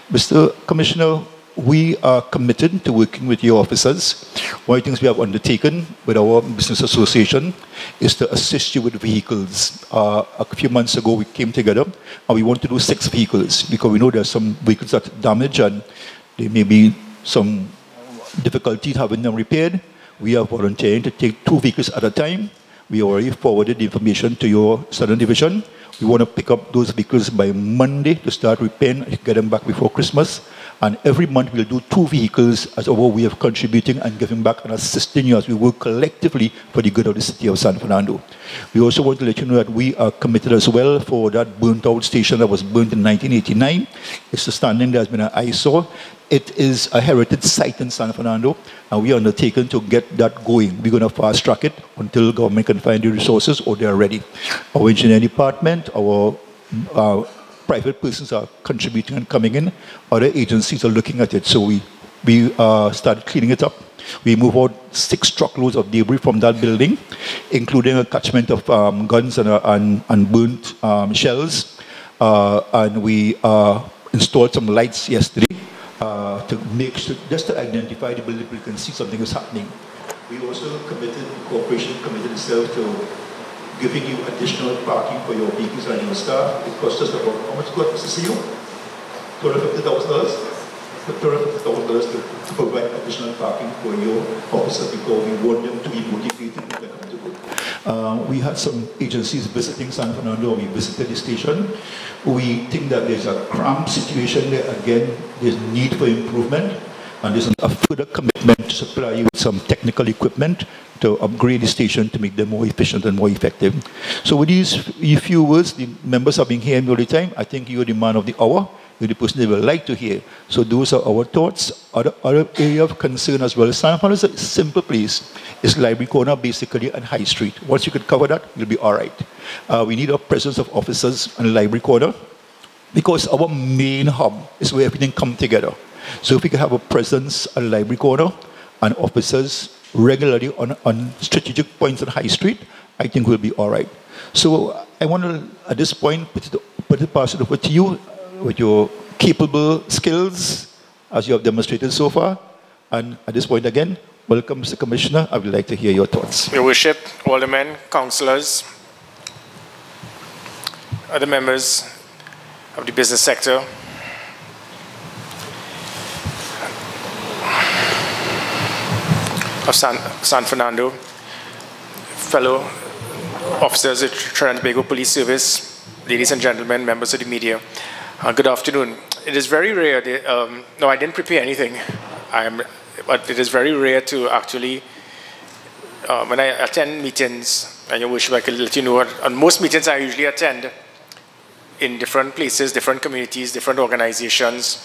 Mr. Commissioner, we are committed to working with your officers. One of the things we have undertaken with our business association is to assist you with vehicles. A few months ago, we came together and we want to do 6 vehicles because we know there are some vehicles that are damaged and there may be some difficulty having them repaired. We are volunteering to take 2 vehicles at a time. We already forwarded the information to your Southern Division. We want to pick up those vehicles by Monday to start repairing and get them back before Christmas. And every month we'll do 2 vehicles as our way of contributing and giving back and assisting you as we work collectively for the good of the city of San Fernando. We also want to let you know that we are committed as well for that burnt out station that was burnt in 1989. It's a standing there has been an eyesore. It is a heritage site in San Fernando, and we are undertaken to get that going. We're going to fast track it until government can find the resources or they are ready. Our engineering department, our private persons are contributing and coming in. Other agencies are looking at it. So we started cleaning it up. We moved out 6 truckloads of debris from that building, including a catchment of guns and burnt shells. And we installed some lights yesterday to make sure, just to identify the building, people can see something is happening. We also committed, the corporation committed itself to giving you additional parking for your vehicles and your staff. It cost us about, how much it cost, Mr. CEO? $250,000? $250,000 to provide additional parking for your officers because we want them to be motivated when they come to work. We had some agencies visiting San Fernando. We visited the station. We think that there's a cramped situation there. Again, there's need for improvement, and there's a further commitment to supply you with some technical equipment to upgrade the station to make them more efficient and more effective. So with these few words, the members have been hearing me all the time. I think you're the man of the hour. You're the person they would like to hear. So those are our thoughts. Other area of concern as well. San Fernando is a simple place. It's Library Corner basically and High Street. Once you could cover that, you'll be all right. We need a presence of officers on Library Corner because our main hub is where everything comes together. So if we could have a presence at Library Corner and officers regularly on strategic points on High Street, I think we'll be all right. So I want to, at this point, pass it over to you with your capable skills as you have demonstrated so far. And at this point again, welcome, Mr. Commissioner. I would like to hear your thoughts. Your Worship, aldermen, councillors, other members of the business sector, of San Fernando, fellow officers at Trinidad and Tobago Police Service, ladies and gentlemen, members of the media, good afternoon. It is very rare, no, I didn't prepare anything, but it is very rare to actually, when I attend meetings, and Your Worship, I can let you know, on most meetings I usually attend in different places, different communities, different organizations.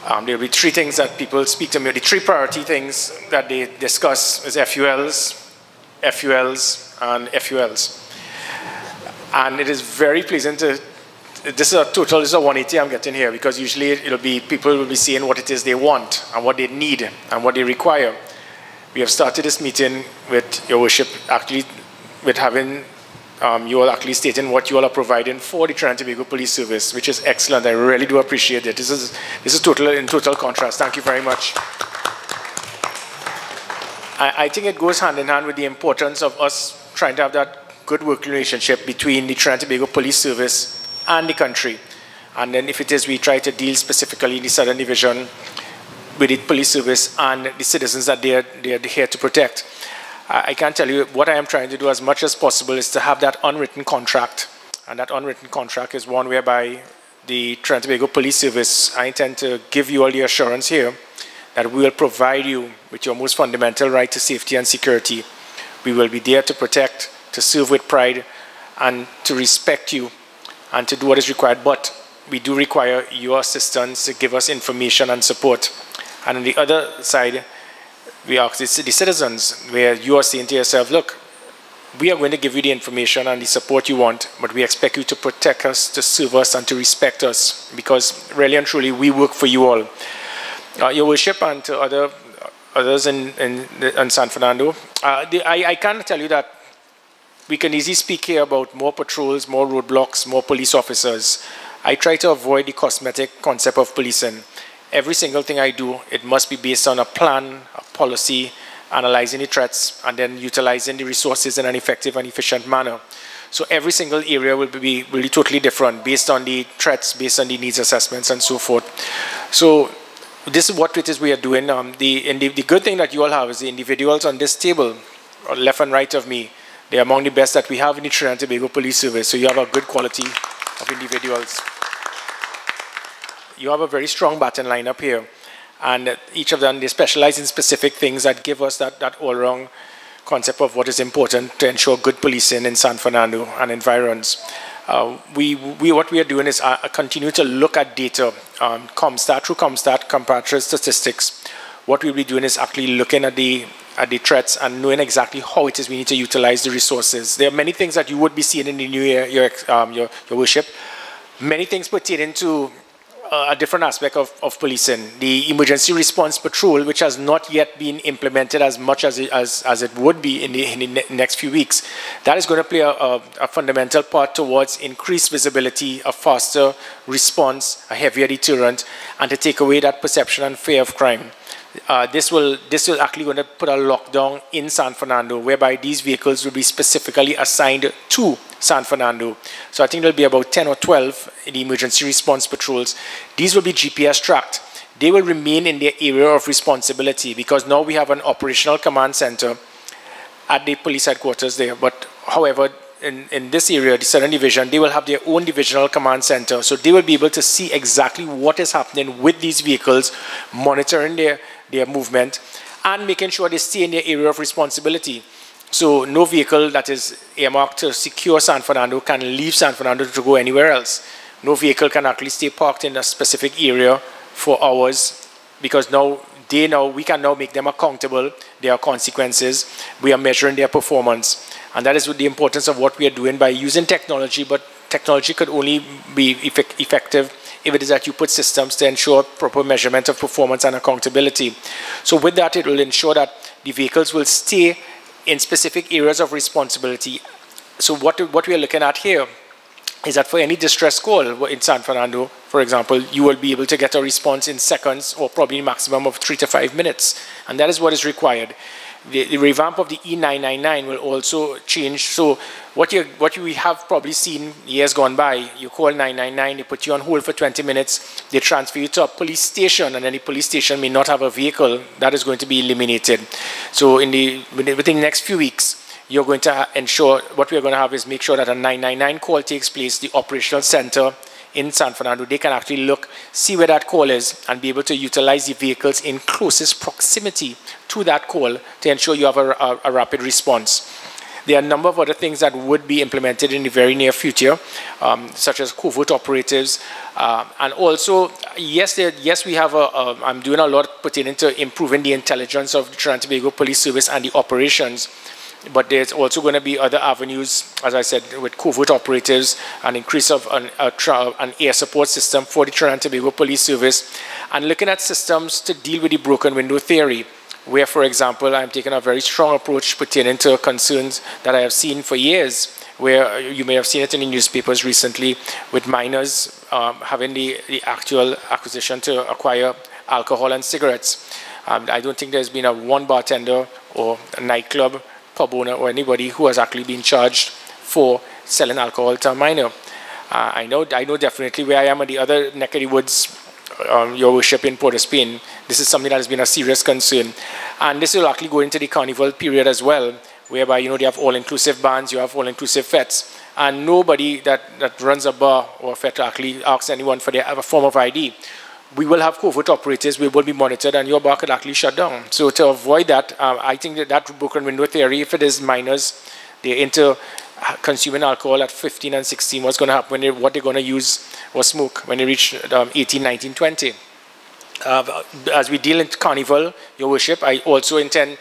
There will be 3 things that people speak to me. The 3 priority things that they discuss is FULs, FULs, and FULs. And it is very pleasant to, this is a 180 I'm getting here, because usually it'll be, people will be saying what it is they want and what they need and what they require. We have started this meeting with Your Worship actually with having you all actually stating what you all are providing for the Trinidad and Tobago Police Service, which is excellent. I really do appreciate it. This is in total contrast. Thank you very much. I think it goes hand in hand with the importance of us trying to have that good working relationship between the Trinidad and Tobago Police Service and the country. And then if it is, we try to deal specifically in the Southern Division with the police service and the citizens that they are here to protect. I can tell you what I am trying to do as much as possible is to have that unwritten contract. And that unwritten contract is one whereby the Trinidad and Tobago Police Service, I intend to give you all the assurance here that we will provide you with your most fundamental right to safety and security. We will be there to protect, to serve with pride, and to respect you, and to do what is required. But we do require your assistance to give us information and support. And on the other side, we ask the citizens, where you are saying to yourself, look, we are going to give you the information and the support you want, but we expect you to protect us, to serve us, and to respect us, because really and truly, we work for you all. Your Worship, and to others in San Fernando, I can tell you that we can easily speak here about more patrols, more roadblocks, more police officers. I try to avoid the cosmetic concept of policing. Every single thing I do, it must be based on a plan, a policy, analyzing the threats, and then utilizing the resources in an effective and efficient manner. So every single area will be totally different based on the threats, based on the needs assessments, and so forth. So this is what it is we are doing. The good thing that you all have is the individuals on this table, left and right of me, they are among the best that we have in the Trinidad and Tobago Police Service. So you have a good quality of individuals. you have a very strong baton lineup here. And each of them, they specialize in specific things that give us that all-round concept of what is important to ensure good policing in San Fernando and environs. What we are doing is continue to look at data, through ComStat, comparative statistics. What we'll be doing is actually looking at the threats and knowing exactly how it is we need to utilize the resources. There are many things that you would be seeing in the new year, your worship. Many things pertaining to a different aspect of policing. The emergency response patrol, which has not yet been implemented as much as it would be in the next few weeks, that is going to play a fundamental part towards increased visibility, a faster response, a heavier deterrent, and to take away that perception and fear of crime. This will actually going to put a lockdown in San Fernando, whereby these vehicles will be specifically assigned to San Fernando. So I think there'll be about 10 or 12 in the emergency response patrols. These will be GPS tracked. They will remain in their area of responsibility because now we have an operational command center at the police headquarters there. But however, in this area, the Southern Division, they will have their own divisional command center. So they will be able to see exactly what is happening with these vehicles, monitoring their movement, and making sure they stay in their area of responsibility. So no vehicle that is earmarked to secure San Fernando can leave San Fernando to go anywhere else. No vehicle can actually stay parked in a specific area for hours because we can now make them accountable. There are consequences. We are measuring their performance. And that is the importance of what we are doing by using technology, but technology could only be effective if it is that you put systems to ensure proper measurement of performance and accountability. So with that, it will ensure that the vehicles will stay in specific areas of responsibility. So what we are looking at here is that for any distress call in San Fernando, for example, you will be able to get a response in seconds or probably a maximum of 3 to 5 minutes. And that is what is required. The revamp of the E999 will also change. So what we have probably seen years gone by, you call 999, they put you on hold for 20 minutes, they transfer you to a police station, and then the police station may not have a vehicle. That is going to be eliminated. So within the next few weeks, you're going to ensure, what we're going to have is make sure that a 999 call takes place, the operational center in San Fernando, they can actually look, see where that call is, and be able to utilize the vehicles in closest proximity to that call to ensure you have a rapid response. There are a number of other things that would be implemented in the very near future, such as covert operatives. And also, yes, we have I'm doing a lot pertaining to improving the intelligence of the Trinidad and Tobago Police Service and the operations. But there's also going to be other avenues, as I said, with covert operatives, an increase of an air support system for the Trinidad and Tobago Police Service, and looking at systems to deal with the broken window theory, where, for example, I'm taking a very strong approach pertaining to concerns that I have seen for years, where you may have seen it in the newspapers recently, with minors having the actual acquisition to acquire alcohol and cigarettes. I don't think there's been one bartender or a nightclub pub owner or anybody who has actually been charged for selling alcohol to a minor. I know definitely where I am at the other neck of the woods, your worship, in Port of Spain, this is something that has been a serious concern. And this will actually go into the carnival period as well, whereby, they have all-inclusive bands, you have all-inclusive fetes, and nobody that runs a bar or a fete actually asks anyone for a form of ID. We will have covert operators, we will be monitored, and your bar could actually shut down. So to avoid that, I think that broken window theory, if it is minors, they're into consuming alcohol at 15 and 16, what's going to happen what they're going to use or smoke when they reach 18, 19, 20. As we deal in carnival, your worship, I also intend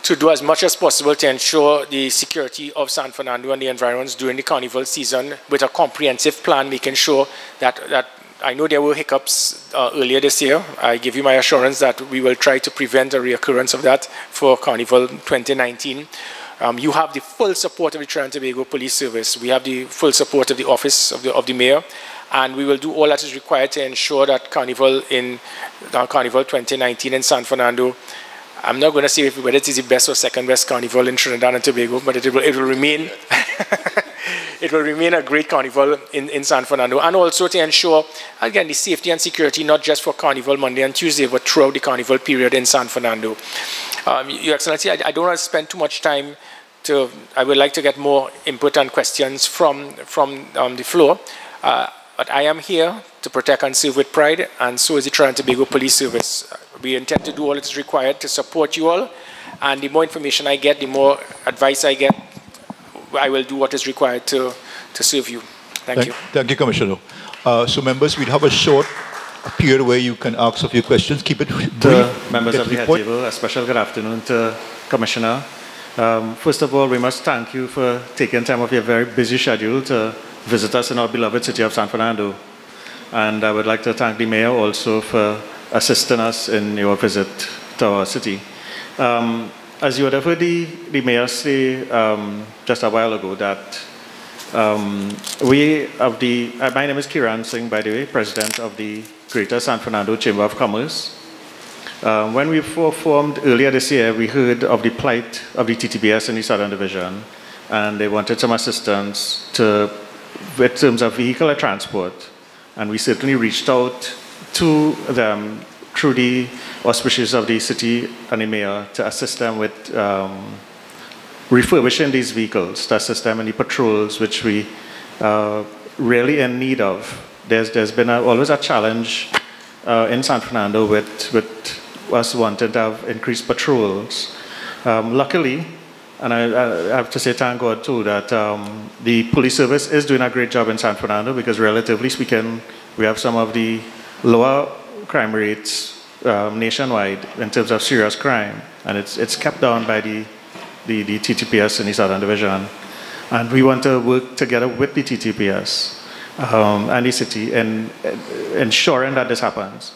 to do as much as possible to ensure the security of San Fernando and the environs during the carnival season with a comprehensive plan, making sure that I know there were hiccups earlier this year. I give you my assurance that we will try to prevent a reoccurrence of that for Carnival 2019. You have the full support of the Trinidad and Tobago Police Service. We have the full support of the Office of the Mayor, and we will do all that is required to ensure that Carnival 2019 in San Fernando, I'm not going to say whether it is the best or second best carnival in Trinidad and Tobago, but it will remain it will remain a great carnival in San Fernando, and also to ensure, again, the safety and security, not just for Carnival Monday and Tuesday, but throughout the carnival period in San Fernando. Your Excellency, I don't want to spend too much time. I would like to get more input and questions from the floor. But I am here to protect and serve with pride, and so is the Trinidad and Tobago Police Service. We intend to do all that is required to support you all, and the more information I get, the more advice I get, I will do what is required to serve you. Thank you. Thank you, Commissioner. So members, we'll have a short period where you can ask a few questions. Keep it brief. Members of the head table, a special good afternoon to Commissioner. First of all, we must thank you for taking time off your very busy schedule to visit us in our beloved city of San Fernando. And I would like to thank the Mayor also for assisting us in your visit to our city. As you would have heard the Mayor say just a while ago that my name is Kiran Singh, by the way, President of the Greater San Fernando Chamber of Commerce. When we formed earlier this year, we heard of the plight of the TTBS in the Southern Division, and they wanted some assistance in terms of vehicular transport. And we certainly reached out to them through the auspices of the city and the mayor to assist them with refurbishing these vehicles, to assist them in the patrols, which we really in need of. There's been always a challenge in San Fernando with us wanting to have increased patrols. Luckily, and I have to say thank God too, that the police service is doing a great job in San Fernando, because relatively speaking, we have some of the lower crime rates nationwide in terms of serious crime, and it's kept down by the TTPS in the Southern Division. And we want to work together with the TTPS and the city in ensuring that this happens.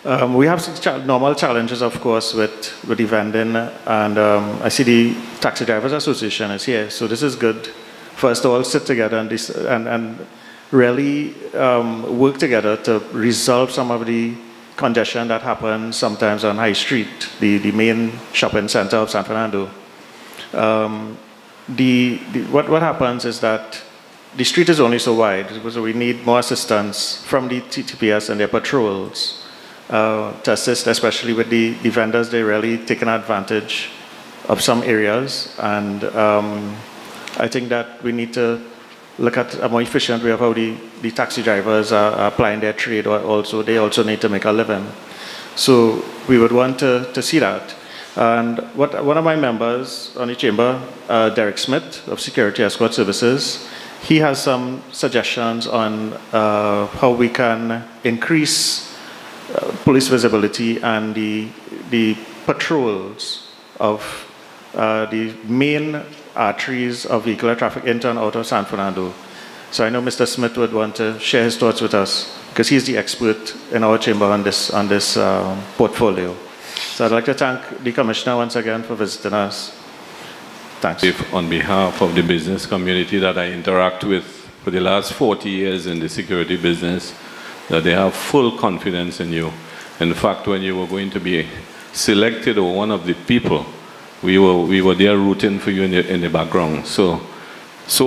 We have some normal challenges, of course, with the vending, and I see the Taxi Drivers Association is here, so this is good for us to all sit together and really work together to resolve some of the congestion that happens sometimes on High Street, the main shopping center of San Fernando. What happens is that the street is only so wide, so we need more assistance from the TTPS and their patrols to assist, especially with the vendors. They're really taking advantage of some areas, and I think that we need to look at a more efficient way of how the taxi drivers are applying their trade. They also need to make a living. So we would want to see that. And one of my members on the chamber, Derek Smith of Security Escort Services, he has some suggestions on how we can increase police visibility and the patrols of the main arteries of vehicular traffic into and out of San Fernando. So I know Mr. Smith would want to share his thoughts with us, because he's the expert in our chamber on this portfolio. So I'd like to thank the Commissioner once again for visiting us. Thanks. On behalf of the business community that I interact with for the last 40 years in the security business, that they have full confidence in you. In fact, when you were going to be selected or one of the people, we were there rooting for you in the background. So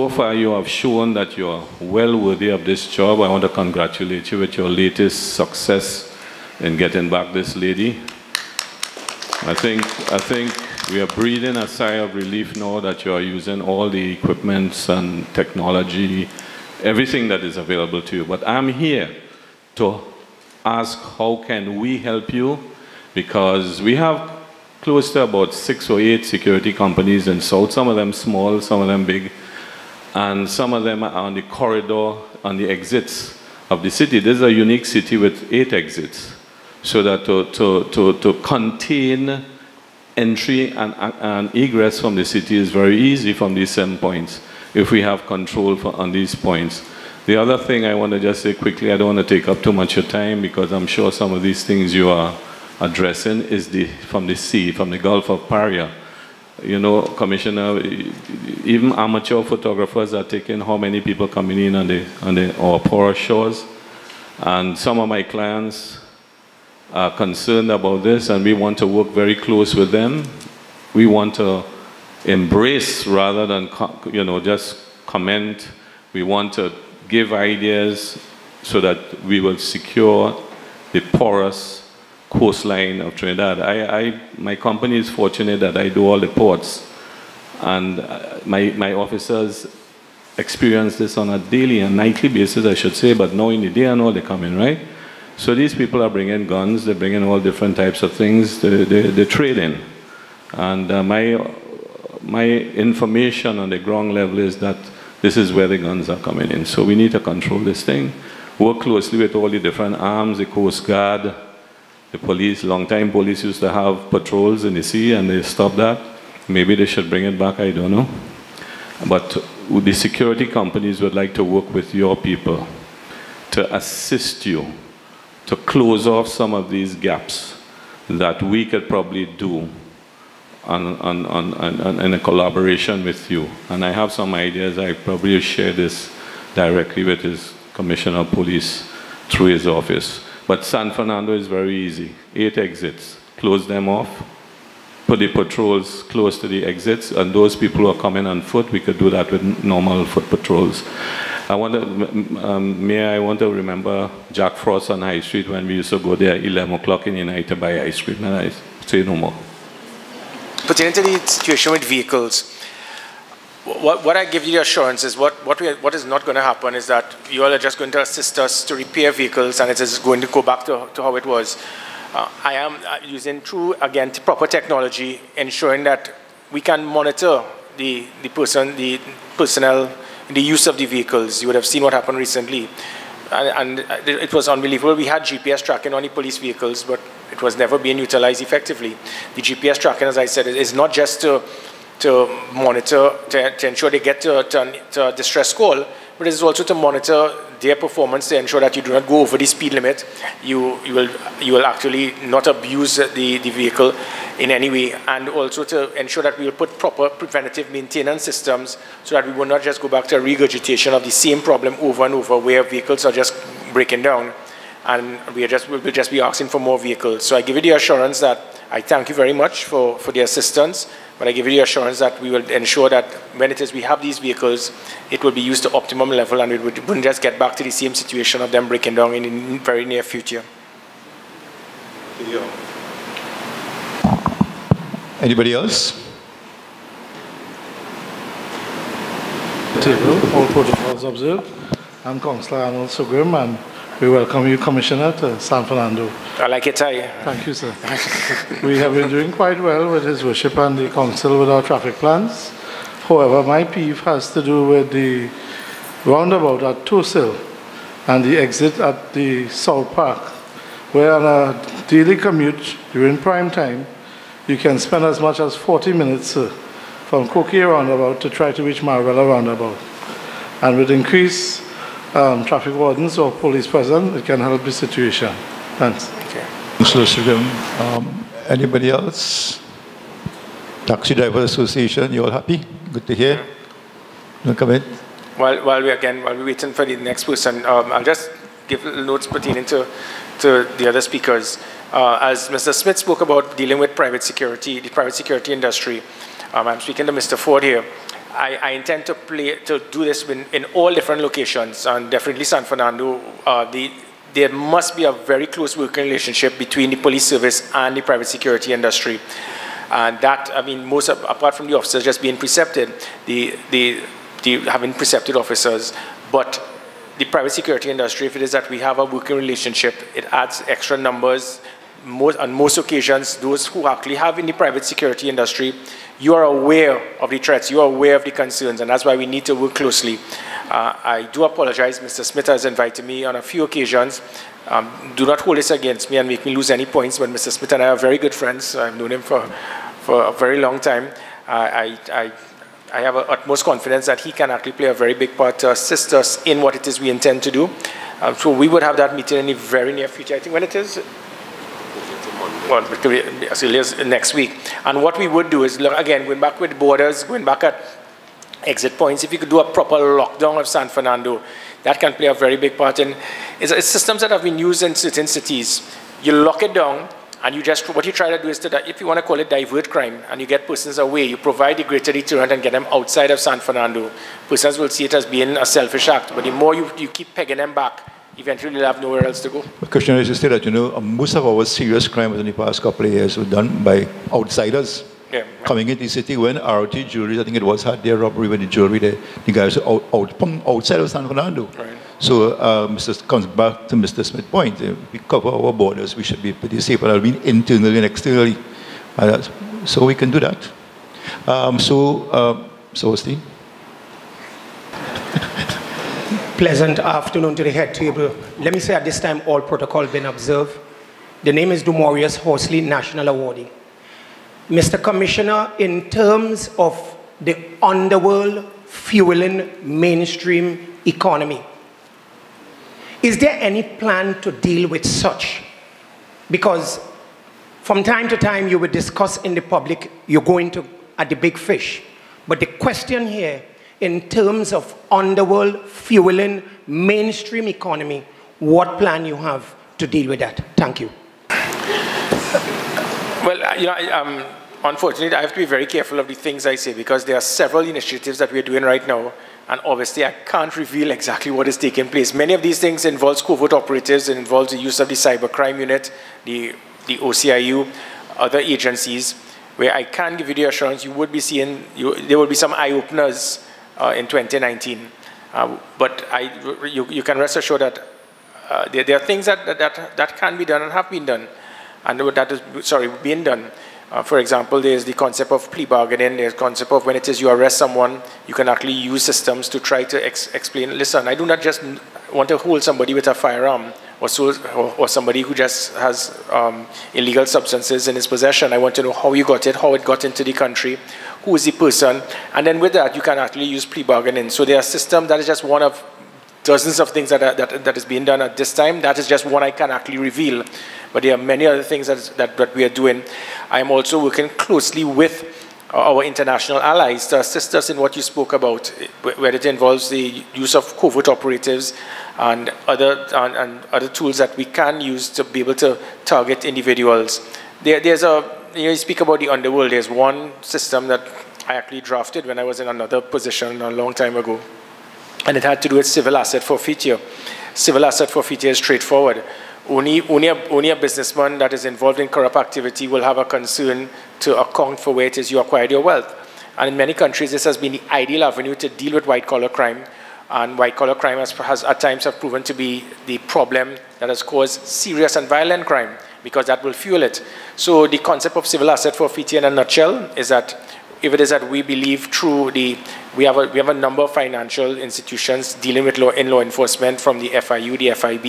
far you have shown that you are well worthy of this job. I want to congratulate you with your latest success in getting back this lady. I think we are breathing a sigh of relief now that you are using all the equipments and technology, everything that is available to you. But I'm here to ask, how can we help you? Because we have close to about 6 or 8 security companies in South, some of them small, some of them big, and some of them are on the corridor, on the exits of the city. This is a unique city with 8 exits, so that to contain entry and egress from the city is very easy from these 7 points, if we have control on these points. The other thing I want to just say quickly, I don't want to take up too much of your time, because I'm sure some of these things you are addressing is from the sea, from the Gulf of Paria. You know, Commissioner, even amateur photographers are taking how many people coming in on our poorer shores, and some of my clients are concerned about this, and we want to work very close with them. We want to embrace rather than just comment. We want to give ideas so that we will secure the porous coastline of Trinidad. My company is fortunate that I do all the ports, and my officers experience this on a daily and nightly basis, I should say, but now in the day and all they come in, right? So these people are bringing guns, they're bringing all different types of things, they're trading. And my information on the ground level is that this is where the guns are coming in. So we need to control this thing, work closely with all the different arms, the Coast Guard, the police. Long time police used to have patrols in the sea and they stopped that. Maybe they should bring it back, I don't know. But the security companies would like to work with your people to assist you to close off some of these gaps that we could probably do in a collaboration with you. And I have some ideas. I probably share this directly with his Commissioner of Police through his office. But San Fernando is very easy. 8 exits. Close them off. Put the patrols close to the exits. And those people who are coming on foot, we could do that with normal foot patrols. I want to remember Jack Frost on High Street when we used to go there at 11 o'clock in the night to buy ice cream. And I say no more. Pertaining to the situation with vehicles, what I give you the assurance is what is not going to happen is that you all are just going to assist us to repair vehicles and it is going to go back to how it was. I am using through, again, proper technology, ensuring that we can monitor the personnel in the use of the vehicles. You would have seen what happened recently. And it was unbelievable. We had GPS tracking on the police vehicles, but it was never being utilized effectively. The GPS tracking, as I said, is not just to monitor, to ensure they get to a distress call, but it is also to monitor their performance to ensure that you do not go over the speed limit. You will actually not abuse the vehicle in any way, and also to ensure that we will put proper preventative maintenance systems so that we will not just go back to a regurgitation of the same problem over and over where vehicles are just breaking down and we will just be asking for more vehicles. So I give you the assurance that I thank you very much for the assistance, but I give you the assurance that we will ensure that when it is we have these vehicles, it will be used to optimum level and we wouldn't just get back to the same situation of them breaking down in the very near future. Anybody else? Table, all protocols observed. I'm Councillor Arnold Sugrim, and we welcome you, Commissioner, to San Fernando. I like it, Ty. Thank you, sir. We have been doing quite well with His Worship and the Council with our traffic plans. However, my peeve has to do with the roundabout at Tosil and the exit at the South Park, where on a daily commute during prime time, you can spend as much as 40 minutes from Coquet roundabout to try to reach Mayoral roundabout. And with increased traffic wardens or police present, it can help the situation. Thanks. Okay. Anybody else? Taxi Driver Association, you all happy? Good to hear. No comment? While we're waiting for the next person, I'll just give little notes pertaining to the other speakers. As Mr. Smith spoke about dealing with private security, the private security industry, I'm speaking to Mr. Ford here. I intend to do this in all different locations, and definitely San Fernando. There must be a very close working relationship between the police service and the private security industry. And that, I mean, apart from the officers just being precepted, having precepted officers, but the private security industry, if it is that we have a working relationship, it adds extra numbers. On most occasions, those who actually have in the private security industry, you are aware of the threats, you are aware of the concerns, and that's why we need to work closely. I do apologize. Mr. Smith has invited me on a few occasions. Do not hold this against me and make me lose any points, but Mr. Smith and I are very good friends. I've known him for a very long time. I have utmost confidence that he can actually play a very big part to assist us in what it is we intend to do. So we would have that meeting in the very near future. I think when it is? Well, next week. And what we would do is, look, again, going back with borders, going back at exit points, if you could do a proper lockdown of San Fernando, that can play a very big part in. It's systems that have been used in certain cities. You lock it down, and what you try to do is if you want to call it divert crime, and you get persons away, you provide a greater deterrent and get them outside of San Fernando. Persons will see it as being a selfish act, but the more you keep pegging them back, eventually they'll have nowhere else to go. Commissioner, I should say that, most of our serious crimes in the past couple of years were done by outsiders. coming into the city when ROT Jewelry, I think it was, had their robbery with the jewelry. The guys were outside of San Fernando. Right. So comes back to Mr. Smith's point. We cover our borders. We should be pretty safe, but I mean internally and externally. So we can do that. So Steve. Pleasant afternoon to the head table. Let me say at this time all protocol been observed. The name is Dumorius Horsley, National Awardee. Mr. Commissioner, in terms of the underworld fueling mainstream economy, is there any plan to deal with such? Because from time to time you will discuss in the public, you're going to at the big fish. But the question here, in terms of underworld fueling mainstream economy, what plan you have to deal with that? Thank you. Well, unfortunately, I have to be very careful of the things I say because there are several initiatives that we're doing right now, and obviously I can't reveal exactly what is taking place. Many of these things involve covert operatives, it involves the use of the cybercrime unit, the OCIU, other agencies, where I can give you the assurance you would be seeing, there will be some eye-openers in 2019. But you can rest assured that there are things that can be done and have been done, and that is, being done. For example, there's the concept of plea bargaining, there's the concept of when it is you arrest someone, you can actually use systems to try to explain, listen, I do not just want to hold somebody with a firearm or somebody who just has illegal substances in his possession. I want to know how you got it, how it got into the country, who is the person, and then with that you can actually use plea bargaining. So there are systems, that is just one of dozens of things that is being done at this time. That is just one I can actually reveal. But there are many other things that we are doing. I am also working closely with our international allies to assist us in what you spoke about, where it involves the use of covert operatives and other tools that we can use to be able to target individuals. You speak about the underworld. There's one system that I actually drafted when I was in another position a long time ago, and it had to do with civil asset forfeiture. Civil asset forfeiture is straightforward. Only a businessman that is involved in corrupt activity will have a concern to account for where it is you acquired your wealth. And in many countries, this has been the ideal avenue to deal with white-collar crime. And white-collar crime has at times have proven to be the problem that has caused serious and violent crime, because that will fuel it. So the concept of civil asset forfeiture in a nutshell is that if it is that we believe through we have a number of financial institutions dealing with law enforcement, from the FIU, the FIB,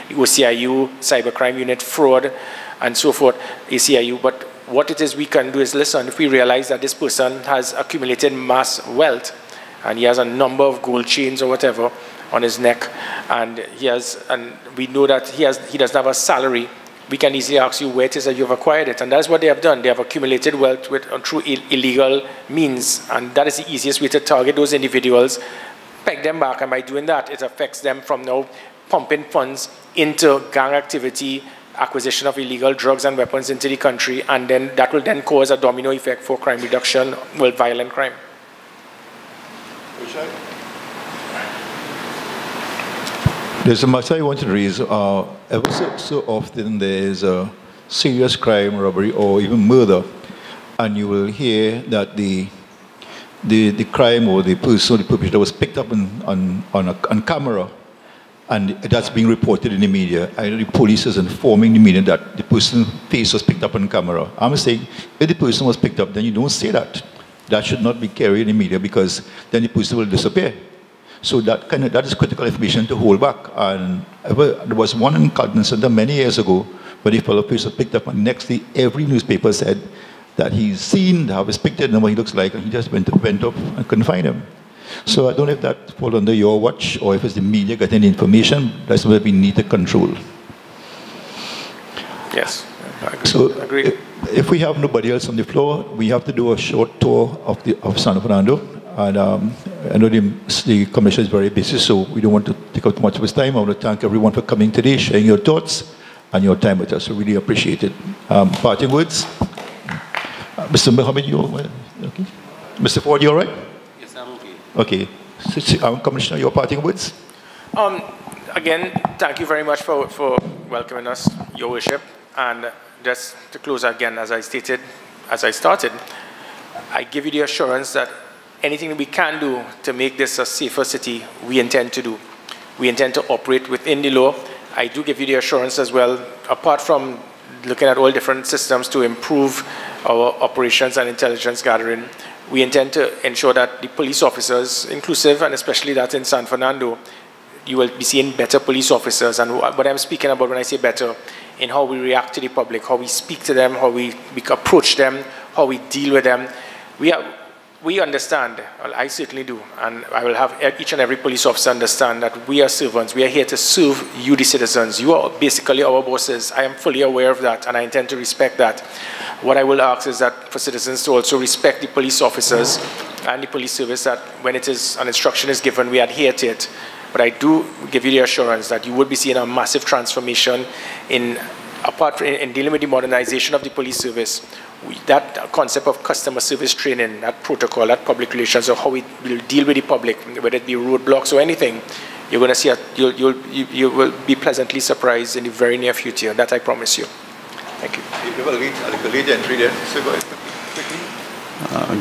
the OCIU, cybercrime unit, fraud, and so forth, ACIU. But what it is we can do is, listen, if we realize that this person has accumulated mass wealth, and he has a number of gold chains or whatever on his neck, and we know that he doesn't have a salary, we can easily ask you where it is that you've acquired it. And that's what they have done. They have accumulated wealth through illegal means. And that is the easiest way to target those individuals, peg them back. And by doing that, it affects them from now pumping funds into gang activity, acquisition of illegal drugs and weapons into the country. And then that will then cause a domino effect for crime reduction, well, violent crime. There's a matter I want to raise. Ever so often there's a serious crime, robbery, or even murder, and you will hear that the crime or the person, the perpetrator, was picked up on camera, and that's being reported in the media. And the police is informing the media that the person's face was picked up on camera. I'm saying, if the person was picked up, then you don't say that. That should not be carried in the media, because then the person will disappear. So that is critical information to hold back. And there was one in Clifton Center many years ago where the fellow was picked up, and next day every newspaper said that he's seen, how he's pictured, and what he looks like, and he just went up and couldn't find him. So I don't know if that falls under your watch, or if it's the media getting the information. That's what we need to control. Yes, I agree. So Agreed. If we have nobody else on the floor, we have to do a short tour of San Fernando. And I know the commission is very busy, so we don't want to take up too much of his time. I want to thank everyone for coming today, sharing your thoughts and your time with us. We really appreciate it. Parting words? Mr. Mohammed, you okay? Mr. Ford, you all right? Yes, I'm okay. Okay. Commissioner, your parting words? Again, thank you very much for welcoming us, Your Worship. And just to close again, as I stated, as I started, I give you the assurance that anything we can do to make this a safer city, we intend to do. We intend to operate within the law. I do give you the assurance as well, apart from looking at all different systems to improve our operations and intelligence gathering, we intend to ensure that the police officers, inclusive and especially that in San Fernando, you will be seeing better police officers. And what I'm speaking about when I say better, in how we react to the public, how we speak to them, how we approach them, how we deal with them. We understand, well, I certainly do, and I will have each and every police officer understand that we are servants. We are here to serve you, the citizens. You are basically our bosses. I am fully aware of that, and I intend to respect that. What I will ask is that for citizens to also respect the police officers and the police service, that when it is an instruction is given, we adhere to it. But I do give you the assurance that you would be seeing a massive transformation in dealing with the modernization of the police service. That concept of customer service training, that protocol, that public relations, of how we will deal with the public, whether it be roadblocks or anything, you're going to see, you will be pleasantly surprised in the very near future. That I promise you. Thank you.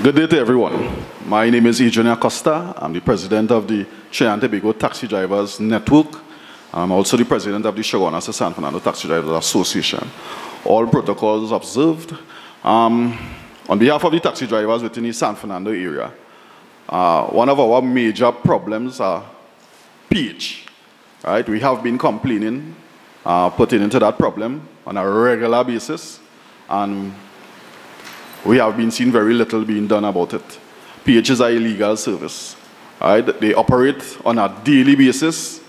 Good day to everyone. My name is Adrian Acosta. I'm the president of the Trinidad and Tobago Taxi Drivers Network. I'm also the president of the Chaguanas to San Fernando Taxi Drivers Association. All protocols observed. On behalf of the taxi drivers within the San Fernando area, one of our major problems are PH. Right? We have been complaining, putting into that problem on a regular basis, and we have been seeing very little being done about it. PH is an illegal service. Right? They operate on a daily basis,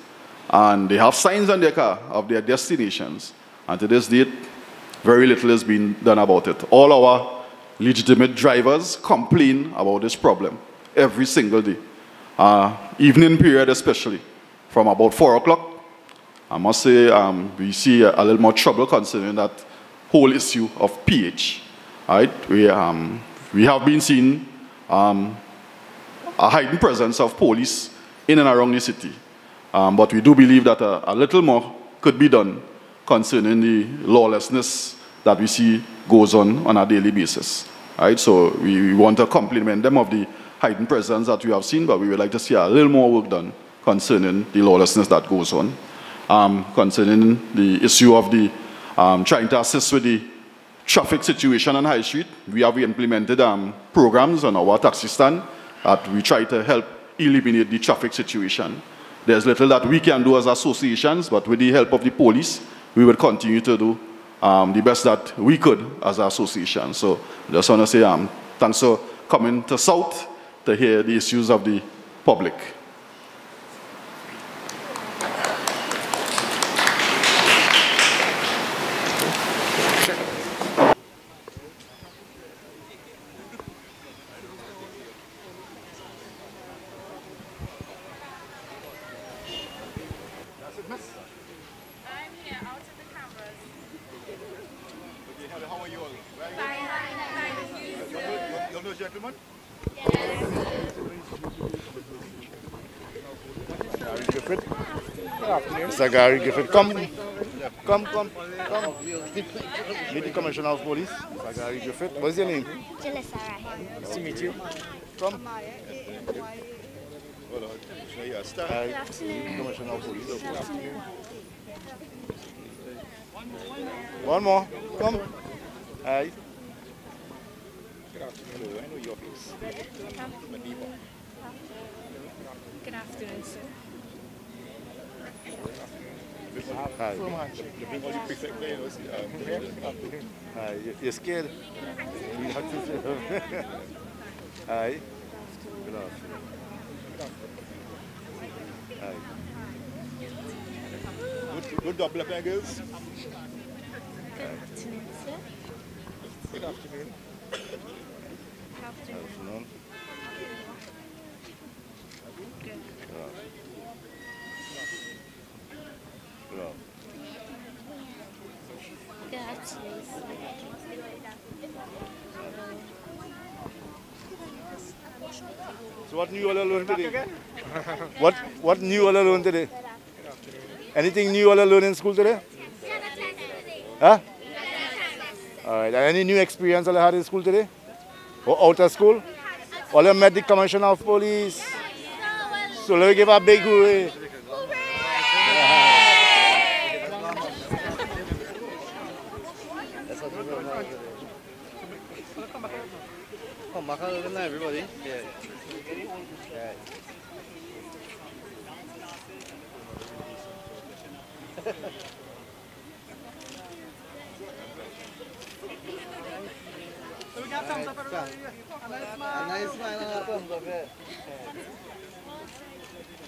and they have signs on their car of their destinations. And to this date, very little has been done about it. All our legitimate drivers complain about this problem every single day. Evening period especially, from about 4 o'clock. I must say we see a little more trouble concerning that whole issue of PH. Right? We have been seeing a heightened presence of police in and around the city. But we do believe that a little more could be done concerning the lawlessness that we see goes on a daily basis. Right? So we want to compliment them of the heightened presence that we have seen, but we would like to see a little more work done concerning the lawlessness that goes on. Concerning the issue of the trying to assist with the traffic situation on High Street, we have implemented programs on our taxi stand that we try to help eliminate the traffic situation. There's little that we can do as associations, but with the help of the police, we will continue to do the best that we could as an association. So I just want to say thanks for coming to South to hear the issues of the public. Mr. Gary Griffith, come. Meet the Commissioner of Police, Mr. Gary Griffith. What's your name? Jalissa Rahim. Nice to meet you. Come. Good afternoon. Commissioner of Police. Good afternoon. One more. Come. Hi. Good afternoon. I know your face. Good afternoon, sir. Hi. Hi. You're scared? Hi. Good afternoon. Hi. Good job, black girls. Good afternoon, sir. Good afternoon. Good afternoon. Good. Good afternoon, sir. So what new all alone today? What new all alone today? Anything new all alone in school today? Huh? All right. Any new experience all had in school today? Or out of school? All them met the commissioner of police. So let me give a big hooray. Come back a little now, everybody. Yeah. We got thumbs up, everybody. A nice smile. A nice smile and a thumbs up, yeah.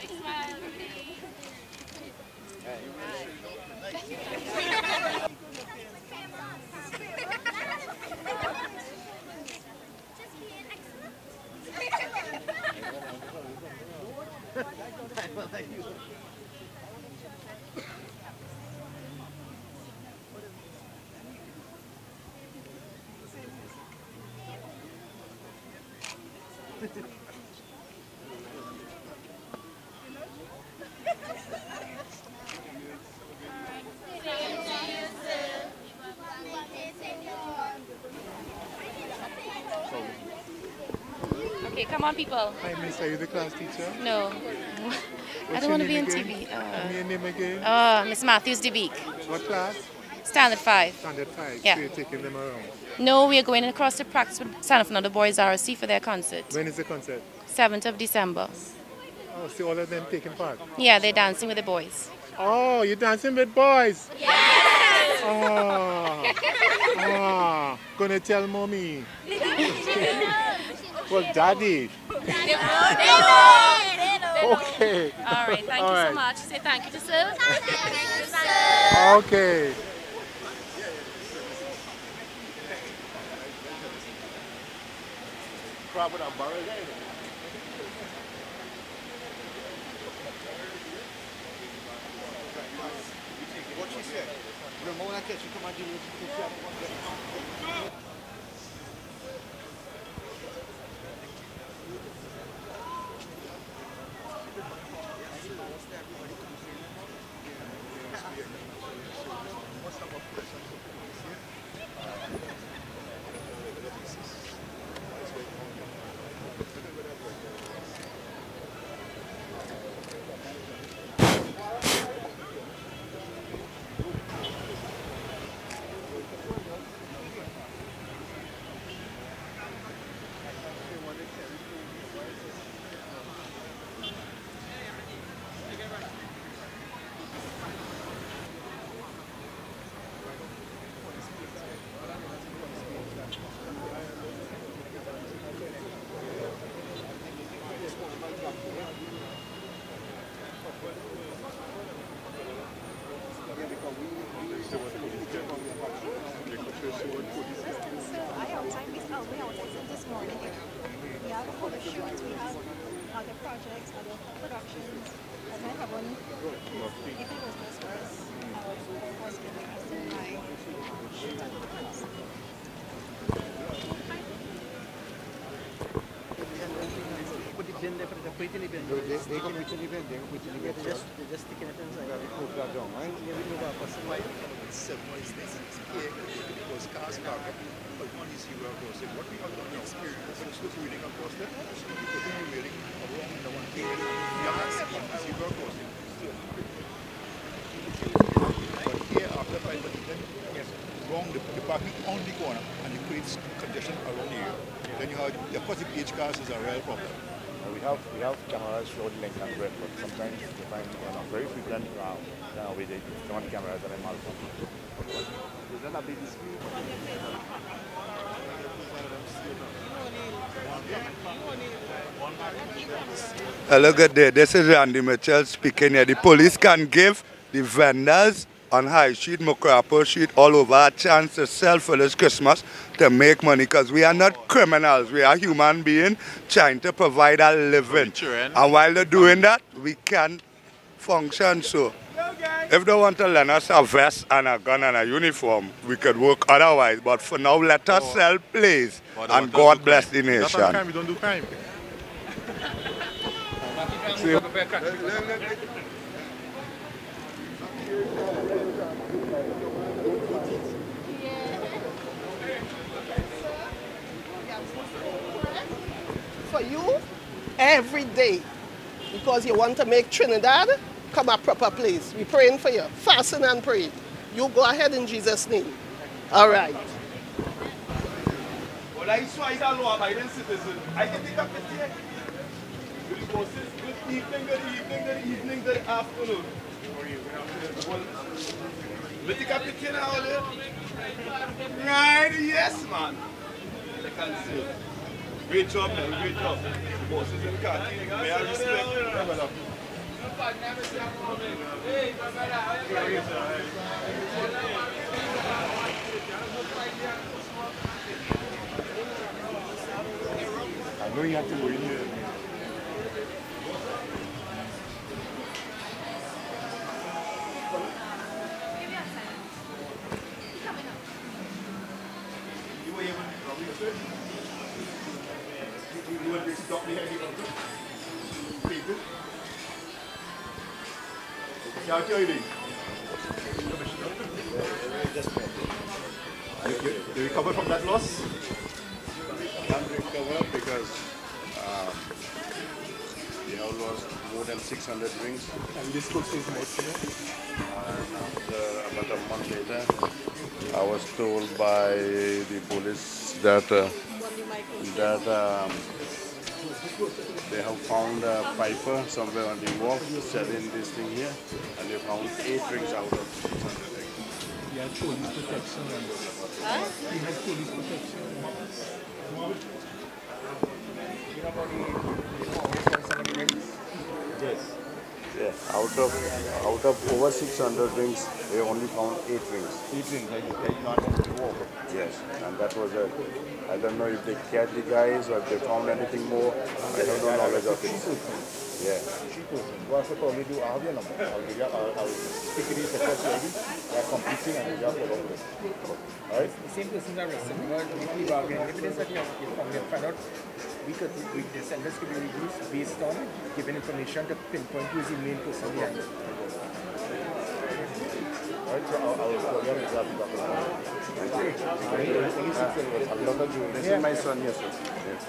Big smile. Okay, come on, people. Hi, Miss. Are you the class teacher? No. I don't want to be on TV. Tell me your name again. Miss Matthews DeBeek. What class? Standard 5. Standard 5. Yeah. So you're taking them around. No, we are going across to practice with San Fernando Boys RC for their concert. When is the concert? 7th of December. Oh, so all of them taking part? Yeah, they're dancing with the boys. Oh, you're dancing with boys? Yes! Oh, gonna tell mommy. Well, daddy. They know. Okay. All right, thank you so much. Say thank you to Sir. Okay. What she said? Ramona catch you come on, you Just sticking it inside. The parking on the corner and it creates congestion around here. Then you have, of course, the PH cars is a real problem. We have cameras showing link and break, but sometimes you find very frequent we they come on cameras and then malfunction. Is that a big dispute? Look at there. This is Randy Mitchell speaking here. The police can give the vendors on High Street, Mocrapo Street, all over a chance to sell for this Christmas to make money because we are not criminals. We are human beings trying to provide a living. And while they're doing that, we can function. So if they want to lend us a vest and a gun and a uniform, we could work otherwise. But for now, let us sell plays and God bless the nation. We don't do crime. for you every day because you want to make Trinidad come a proper place. We're praying for you. Fasting and praying. You go ahead in Jesus' name. All right. Well, I swear I'm a law-abiding citizen. I can take a picture. Good evening, good evening, good evening, good afternoon. Let me take a picture now, right? Yes, man. I can see. Great job, man. Great job. The bosses in khaki. May I respect? I know you have to go in there. You recover from that loss? Can't recover because we have lost more than 600 rings. And this could is more. And after about a month later, I was told by the police that they have found a piper somewhere on the wharf selling this thing here, and they found 8 rings out of 600 rings. He had police protection. He had police protection. Yes. Yeah. Out of over 600 rings, they only found 8 rings. 8 rings. They not on the wall. Yes, and that was it. I don't know if they catch the guys or if they found anything more. I have no knowledge of it. Yeah. What's the call? We do all your number. I'll pick it is the first lady. They're completing and we are following. Alright? The same person are arrested because we have evidence that you have found out the sentence could be reduced based on given information to pinpoint who is the main person behind it. Alright, so I'll call you and grab the document. This is my son, yes, sir. Yes.